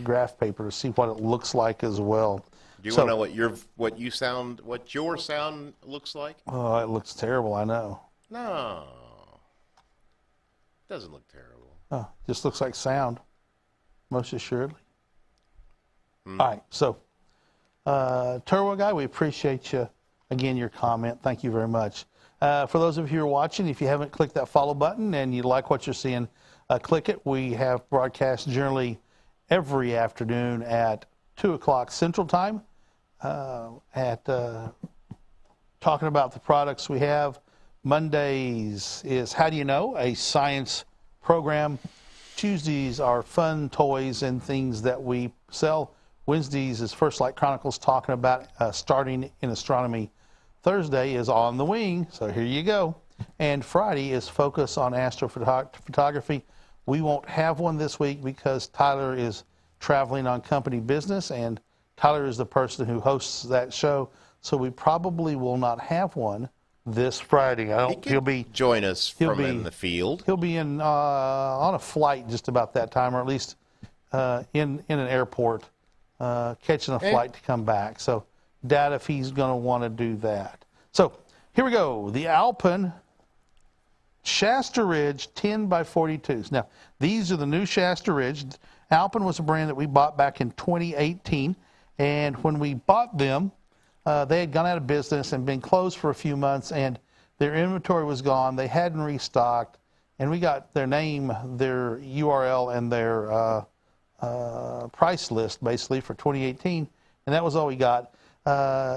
graph paper to see what it looks like as well. Do you So- want to know what your sound looks like? Oh, it looks terrible. I know. No, it doesn't look terrible. Oh, just looks like sound, most assuredly. All right, so Turbo Guy, we appreciate you again your comment. Thank you very much. For those of you who are watching, if you haven't clicked that follow button and you like what you're seeing, click it. We have broadcasts generally every afternoon at 2 o'clock Central Time talking about the products we have. Mondays is How Do You Know, a science program. Tuesdays are fun toys and things that we sell. Wednesdays is First Light Chronicles talking about starting in astronomy. Thursday is On the Wing, so here you go. And Friday is Focus on Astrophotography. We won't have one this week because Tyler is traveling on company business, and Tyler is the person who hosts that show, so we probably will not have one this Friday. He'll be Join us he'll from be- in the field. He'll be in on a flight just about that time, or at least in an airport, catching a flight to come back. So doubt if he's going to want to do that. So here we go. The Alpen Shasta Ridge 10 by 42s. Now, these are the new Shasta Ridge. Alpen was a brand that we bought back in 2018, and when we bought them, they had gone out of business and been closed for a few months, and their inventory was gone. They hadn't restocked, and we got their name, their URL, and their price list basically for 2018, and that was all we got.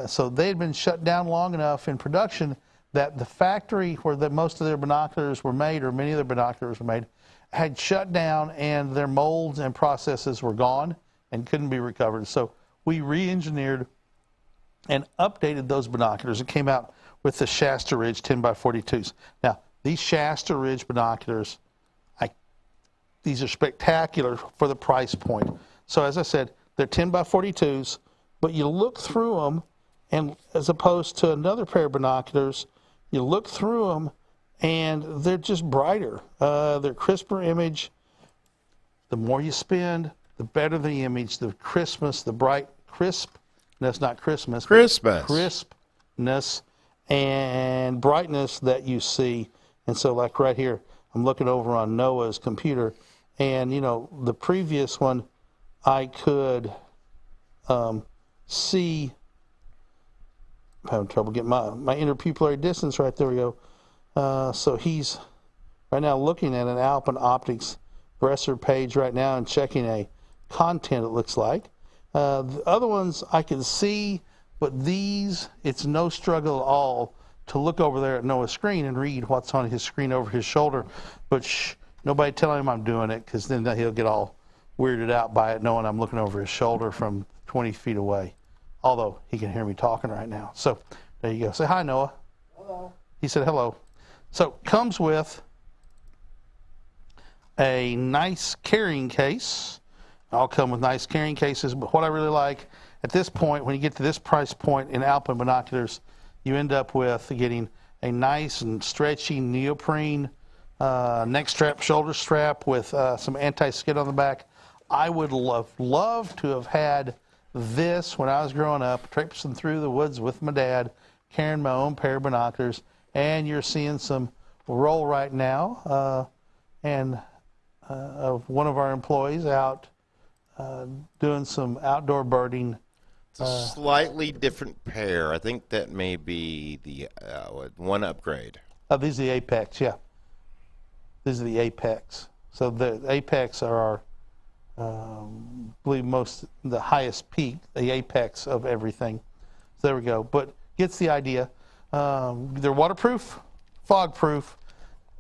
So they had been shut down long enough in production that the factory where most of their binoculars were made, or many of their binoculars were made, had shut down, and their molds and processes were gone and couldn't be recovered. So we re-engineered and updated those binoculars. It came out with the Shasta Ridge 10 by 42s. Now, these Shasta Ridge binoculars, these are spectacular for the price point. So as I said, they're 10 by 42s, but you look through them, and as opposed to another pair of binoculars, you look through them, and they're just brighter. They're crisper image. The more you spend, the better the image, the crispness, the bright crispness, not Christmas. Crispness and brightness that you see. And so like right here, I'm looking over on Noah's computer, and you know, the previous one, I could see, I'm having trouble getting my interpupillary distance right there we go. So he's right now looking at an Alpen Optics Bresser page right now and checking a content, it looks like. The other ones I can see, but these, it's no struggle at all to look over there at Noah's screen and read what's on his screen over his shoulder. But shh, nobody telling him I'm doing it, because then he'll get all weirded out by it knowing I'm looking over his shoulder from 20 feet away. Although he can hear me talking right now. So there you go. Say hi, Noah. Hello. He said hello. So comes with a nice carrying case. All come with nice carrying cases, but what I really like at this point, when you get to this price point in Alpine binoculars, you end up with getting a nice and stretchy neoprene neck strap, shoulder strap with some anti-skid on the back. I would love to have had this when I was growing up, traipsing through the woods with my dad, carrying my own pair of binoculars, and you're seeing some roll right now, of one of our employees out doing some outdoor birding. It's a slightly different pair. I think that may be the one upgrade. These are the Apex, yeah. These are the Apex. So the Apex are our, I believe the highest peak, the apex of everything. So there we go. But gets the idea. They're waterproof, fog-proof,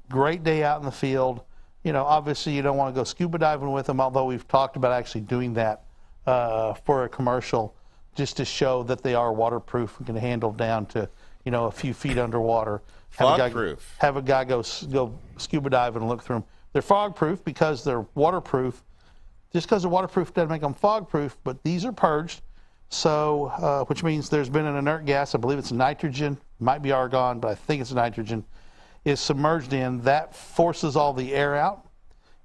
great day out in the field. You know, obviously you don't want to go scuba diving with them, although we've talked about actually doing that for a commercial, just to show that they are waterproof and can handle down to, you know, a few feet underwater. Fog-proof. Have a guy go scuba diving and look through them. They're fog-proof because they're waterproof. Just because they're waterproof doesn't make them fog-proof, but these are purged, so which means there's been an inert gas, I believe it's nitrogen, might be argon, but I think it's nitrogen, is submerged in. That forces all the air out,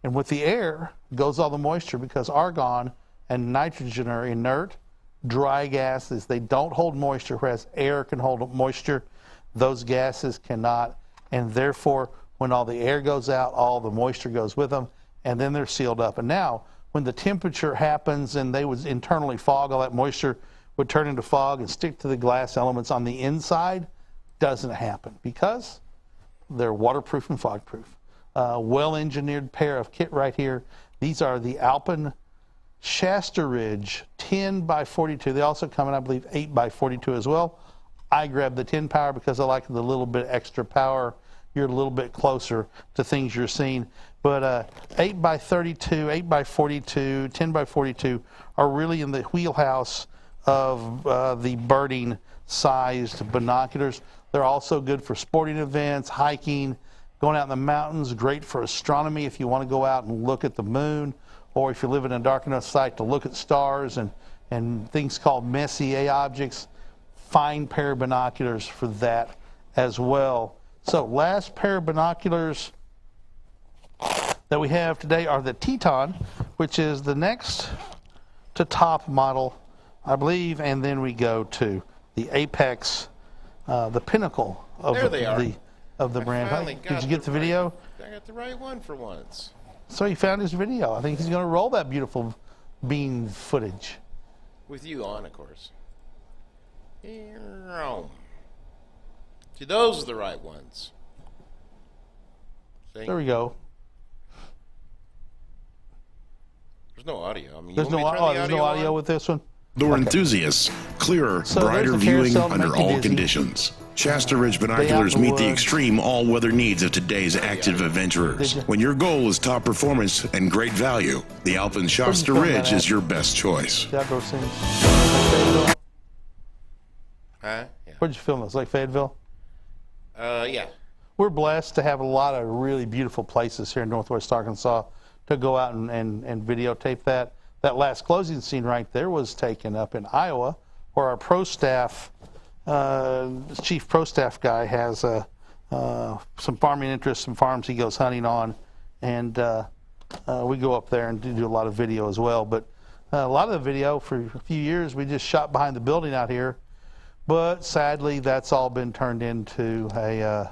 and with the air goes all the moisture, because argon and nitrogen are inert, dry gases. They don't hold moisture, whereas air can hold moisture. Those gases cannot, and therefore when all the air goes out, all the moisture goes with them, and then they're sealed up. And now when the temperature happens and they would internally fog, all that moisture would turn into fog and stick to the glass elements on the inside. Doesn't happen because they're waterproof and fog-proof. Well-engineered pair of kit right here. These are the Alpen Shasta Ridge 10 by 42. They also come in, I believe, 8 by 42 as well. I grabbed the 10 power because I like the little bit extra power. You're a little bit closer to things you're seeing. But 8 by 32, 8 by 42, 10 by 42 are really in the wheelhouse of the birding sized binoculars. They're also good for sporting events, hiking, going out in the mountains, great for astronomy if you want to go out and look at the moon, or if you live in a dark enough site to look at stars and things called Messier objects. Fine pair of binoculars for that as well. So last pair of binoculars that we have today are the Teton, which is the next to top model, I believe, and then we go to the Apex, the pinnacle of the brand. Finally Did you get the video? I got the right one for once. So he found his video. I think he's going to roll that beautiful bean footage. With you on, of course. See, those are the right ones. See? There we go. There's no audio. I mean, There's no audio with this one. Door enthusiasts, clearer, brighter viewing under all conditions. Shasta Ridge binoculars meet the extreme all-weather needs of today's active adventurers. When your goal is top performance and great value, the Alpine Shasta Ridge is your best choice. The outdoor scene. Huh? Yeah. Where'd you film this? Like Fayetteville? Yeah. We're blessed to have a lot of really beautiful places here in Northwest Arkansas to go out and videotape that. That last closing scene right there was taken up in Iowa, where our pro staff, chief pro staff guy has some farming interests, some farms he goes hunting on, and we go up there and do a lot of video as well. But a lot of the video for a few years we just shot behind the building out here, but sadly that's all been turned into a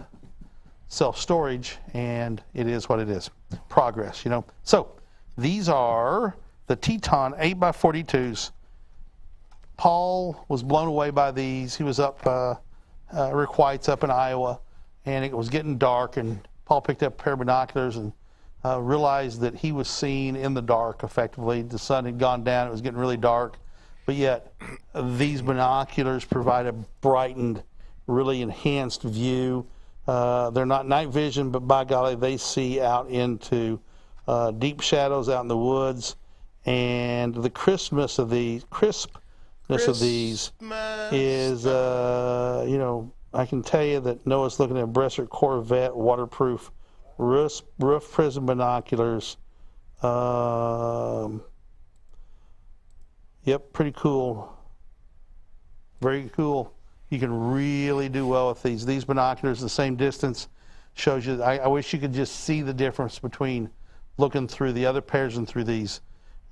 self-storage, and it is what it is. Progress, you know. So these are the Teton 8x42s. Paul was blown away by these. He was up, Rick White's up in Iowa, and it was getting dark, and Paul picked up a pair of binoculars and realized that he was seeing in the dark effectively. The sun had gone down, it was getting really dark, but yet these binoculars provide a brightened, really enhanced view. They're not night vision, but by golly, they see out into deep shadows out in the woods, and the crispness of these is, you know, I can tell you that Noah's looking at a Bresser Corvette waterproof roof prism binoculars. Yep, pretty cool. Very cool. You can really do well with these. These binoculars, the same distance, shows you. I wish you could just see the difference between looking through the other pairs and through these.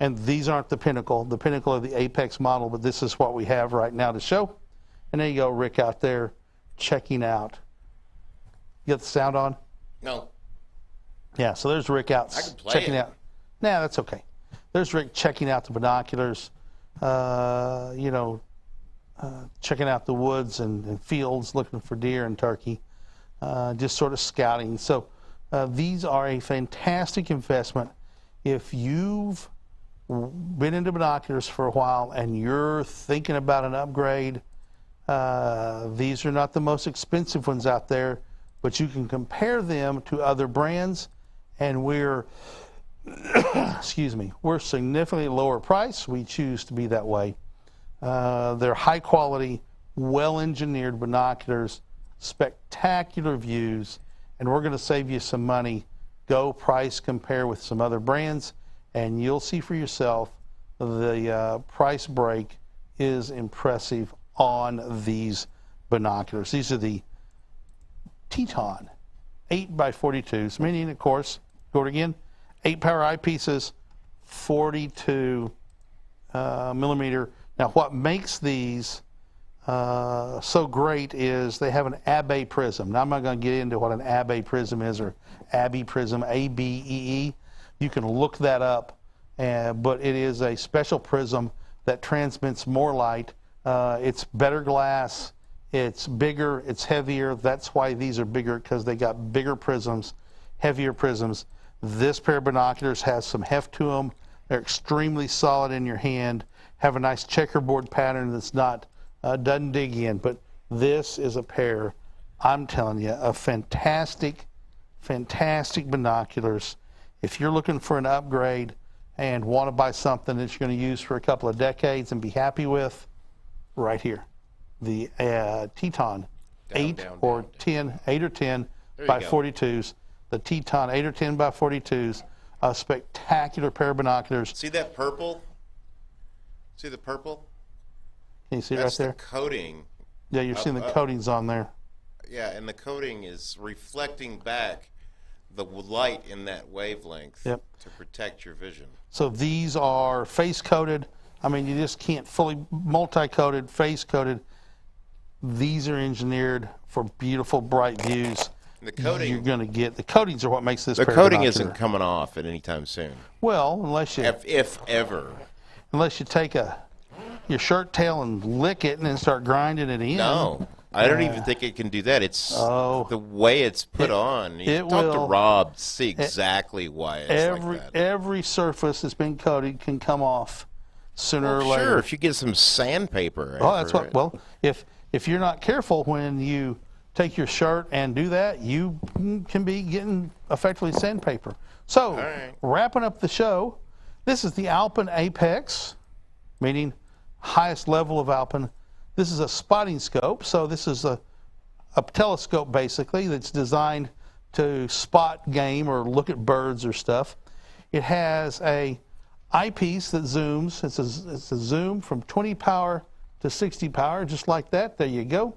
And these aren't the pinnacle of the Apex model, but this is what we have right now to show. And there you go, Rick out there checking out. You got the sound on? No. Yeah, so there's Rick out checking out. Nah, that's okay. There's Rick checking out the binoculars, you know, checking out the woods and fields, looking for deer and turkey, just sort of scouting. So these are a fantastic investment. If you've been into binoculars for a while and you're thinking about an upgrade, these are not the most expensive ones out there, but you can compare them to other brands, and we're excuse me, we're significantly lower price. We choose to be that way. They're high quality, well engineered binoculars, spectacular views, and we're going to save you some money. Go price compare with some other brands, and you'll see for yourself the price break is impressive on these binoculars. These are the Teton 8x42s, meaning, of course, go it again, 8 power eyepieces, 42 millimeter. Now, what makes these so great is they have an Abbey prism. Now, I'm not going to get into what an Abbey prism is, or Abbey prism, A-B-E-E. You can look that up, but it is a special prism that transmits more light. It's better glass, it's bigger, it's heavier. That's why these are bigger, because they got bigger prisms, heavier prisms. This pair of binoculars has some heft to them. They're extremely solid in your hand, have a nice checkerboard pattern that's not, doesn't dig in. But this is a pair, I'm telling you, of fantastic, fantastic binoculars. If you're looking for an upgrade and want to buy something that you're going to use for a couple of decades and be happy with, right here, the Teton 8 or 10 by 42s. The Teton 8 or 10 by 42s, a spectacular pair of binoculars. See that purple? See the purple? Can you see it right there? That's the coating. Yeah, you're seeing the coatings on there. Yeah, and the coating is reflecting back the light in that wavelength to protect your vision. So these are face coated. I mean, you just can't fully multi-coated, face coated. These are engineered for beautiful, bright views. The coating you're going to get, the coatings are what makes this. The coating isn't coming off at any time soon. Well, unless you, if ever, unless you take your shirt tail and lick it and then start grinding it in. No, I don't even think it can do that. It's the way it's put on. You talk to Rob to see exactly why it's like that. Every surface that's been coated can come off sooner or later. Sure, if you get some sandpaper. Oh, that's what. Well, if you're not careful when you take your shirt and do that, you can be getting effectively sandpaper. So, wrapping up the show, this is the Alpen Apex, meaning highest level of Alpen. This is a spotting scope, so this is a telescope basically that's designed to spot game or look at birds or stuff. It has a eyepiece that zooms. It's a zoom from 20 power to 60 power, just like that. There you go.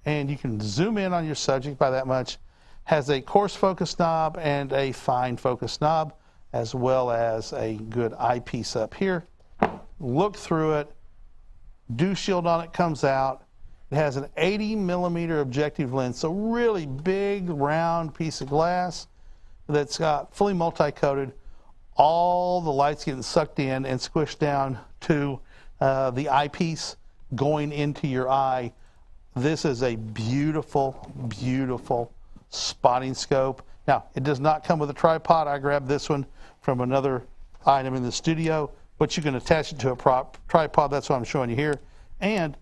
And you can zoom in on your subject by that much. Has a coarse focus knob and a fine focus knob, as well as a good eyepiece up here. Look through it. Dew shield on it comes out. It has an 80 millimeter objective lens, so really big round piece of glass that's got fully multi-coated. All the light's getting sucked in and squished down to the eyepiece going into your eye. This is a beautiful, beautiful spotting scope. Now, it does not come with a tripod. I grabbed this one from another item in the studio, but you can attach it to a tripod. That's what I'm showing you here. And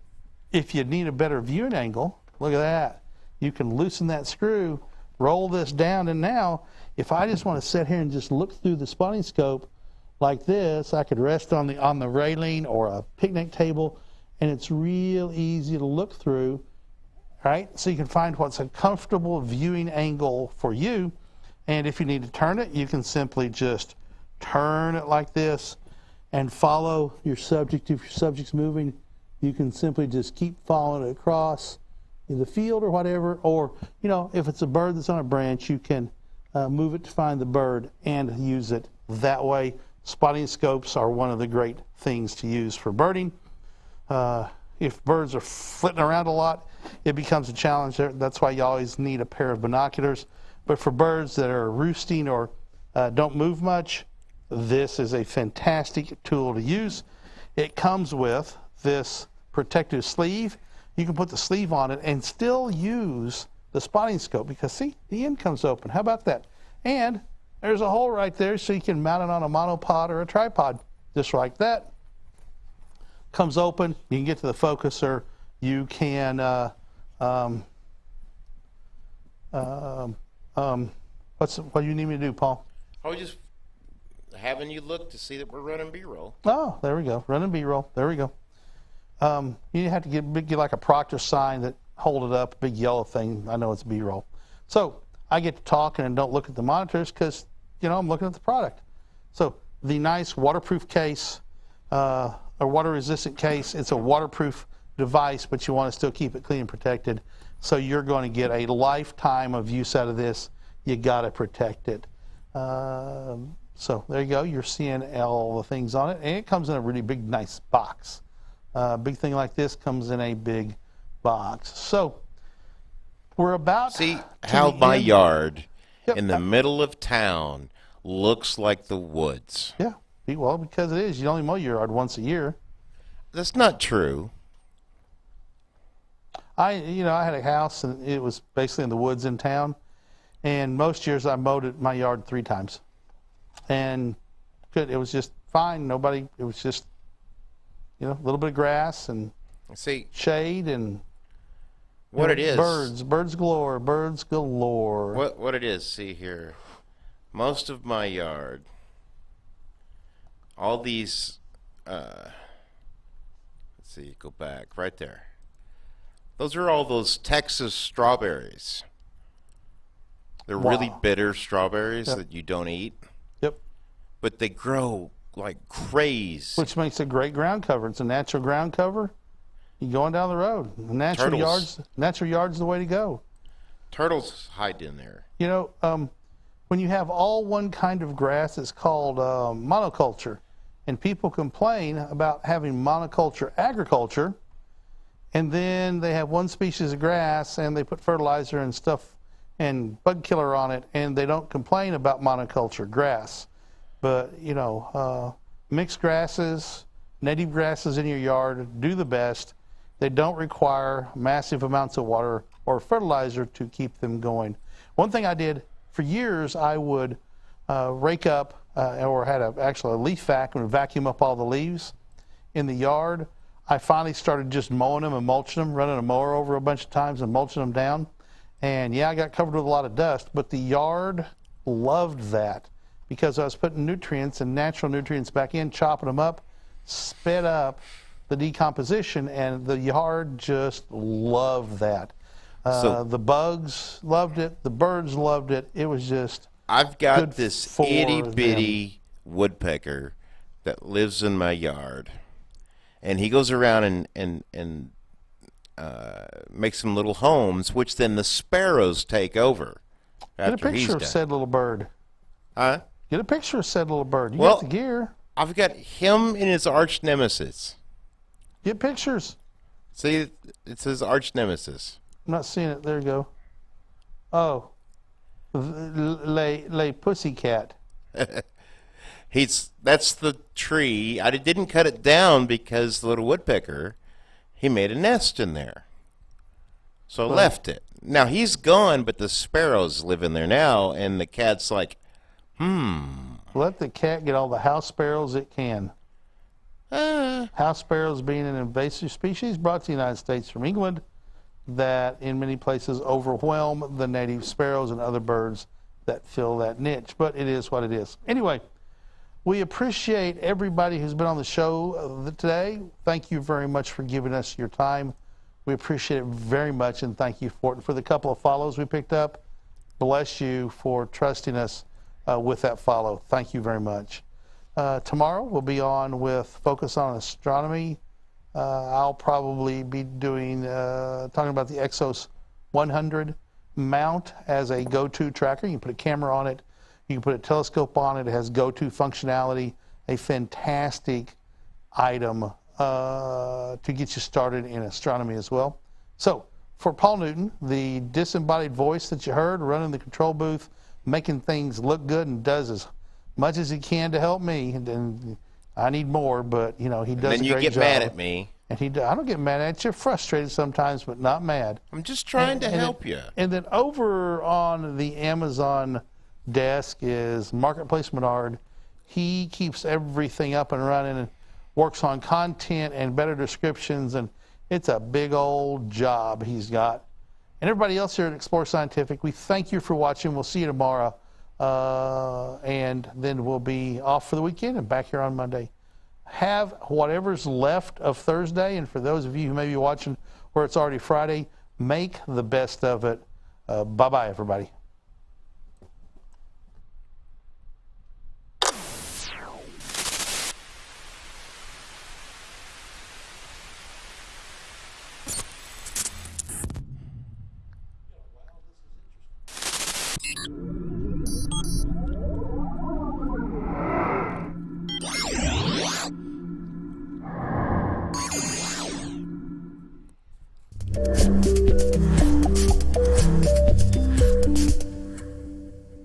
if you need a better viewing angle, look at that. You can loosen that screw, roll this down, and now, if I just want to sit here and just look through the spotting scope like this, I could rest on the railing or a picnic table, and it's real easy to look through, right? So you can find what's a comfortable viewing angle for you. And if you need to turn it, you can simply just turn it like this and follow your subject. If your subject's moving, you can simply just keep following it across in the field or whatever. Or, you know, if it's a bird that's on a branch, you can move it to find the bird and use it that way. Spotting scopes are one of the great things to use for birding. If birds are flitting around a lot, it becomes a challenge. That's why you always need a pair of binoculars. But for birds that are roosting or don't move much, this is a fantastic tool to use. It comes with this protective sleeve. You can put the sleeve on it and still use the spotting scope because, see, the end comes open. How about that? And there's a hole right there so you can mount it on a monopod or a tripod, just like that. Comes open. You can get to the focuser. You can what do you need me to do, Paul? I was just having you look to see that we're running B-roll. Oh, there we go. Running B-roll. There we go. You have to get like a Proctor sign that hold it up, a big yellow thing. I know it's B-roll. So I get to talking and don't look at the monitors because, you know, I'm looking at the product. So the nice waterproof case, a water-resistant case. It's a waterproof device, but you want to still keep it clean and protected. So you're going to get a lifetime of use out of this. You got to protect it. So there you go. You're seeing all the things on it, and it comes in a really big, nice box. Big thing like this comes in a big box. So we're about see how my yard Yep. in the middle of town looks like the woods. Yeah. Well, because it is. You only mow your yard once a year. That's not true. I had a house, and it was basically in the woods in town. And most years I mowed my yard 3 times. And good. It was just fine. Nobody, it was just, a little bit of grass and shade and what it is. Birds galore, birds galore. What it is, see here. Most of my yard, all these, let's see, go back right there. Those are all those Texas strawberries. They're really bitter strawberries that you don't eat. Yep. But they grow like crazy. Which makes a great ground cover. It's a natural ground cover. You're going down the road. Natural yard's the way to go. Turtles hide in there. When you have all one kind of grass, it's called monoculture. And people complain about having monoculture agriculture, and then they have one species of grass and they put fertilizer and stuff and bug killer on it, and they don't complain about monoculture grass. But, mixed grasses, native grasses in your yard do the best. They don't require massive amounts of water or fertilizer to keep them going. One thing I did for years, I would rake up or had actually a leaf vac and would vacuum up all the leaves in the yard. I finally started just mowing them and mulching them, running a mower over a bunch of times and mulching them down. And yeah, I got covered with a lot of dust, but the yard loved that because I was putting nutrients and natural nutrients back in, chopping them up, sped up the decomposition, and the yard just loved that. The bugs loved it. The birds loved it. It was just I've got good this for itty them. bitty woodpecker that lives in my yard, and he goes around and makes some little homes, which then the sparrows take over. Get a After he's picture of done. said little bird. Huh? Get a picture of said little bird. You Well- got the gear. I've got him and his arch nemesis. Get pictures. See, it says arch nemesis. I'm not seeing it. There you go. Oh, lay pussycat. That's the tree. I didn't cut it down because the little woodpecker, he made a nest in there. So I left it. Now he's gone, but the sparrows live in there now, and the cat's like, Let the cat get all the house sparrows it can. House sparrows being an invasive species brought to the United States from England that in many places overwhelm the native sparrows and other birds that fill that niche. But it is what it is. Anyway, we appreciate everybody who's been on the show today. Thank you very much for giving us your time. We appreciate it very much, and thank you for it. And for the couple of follows we picked up, bless you for trusting us with that follow. Thank you very much. Tomorrow we'll be on with Focus on Astronomy. I'll probably be doing talking about the Exos 100 mount as a go-to tracker. You can put a camera on it. You can put a telescope on it. It has go-to functionality. A fantastic item to get you started in astronomy as well. So for Paul Newton, the disembodied voice that you heard running the control booth, making things look good, and does as much as he can to help me. And I need more, but he does a great job. then you get mad at me. And I don't get mad at you. Frustrated sometimes, but not mad. I'm just trying to help you. And then over on the Amazon desk is Marketplace Menard. He keeps everything up and running and works on content and better descriptions, and it's a big old job he's got. And everybody else here at Explore Scientific, we thank you for watching. We'll see you tomorrow. And then we'll be off for the weekend and back here on Monday. Have whatever's left of Thursday, and for those of you who may be watching where it's already Friday, make the best of it. Bye-bye, everybody.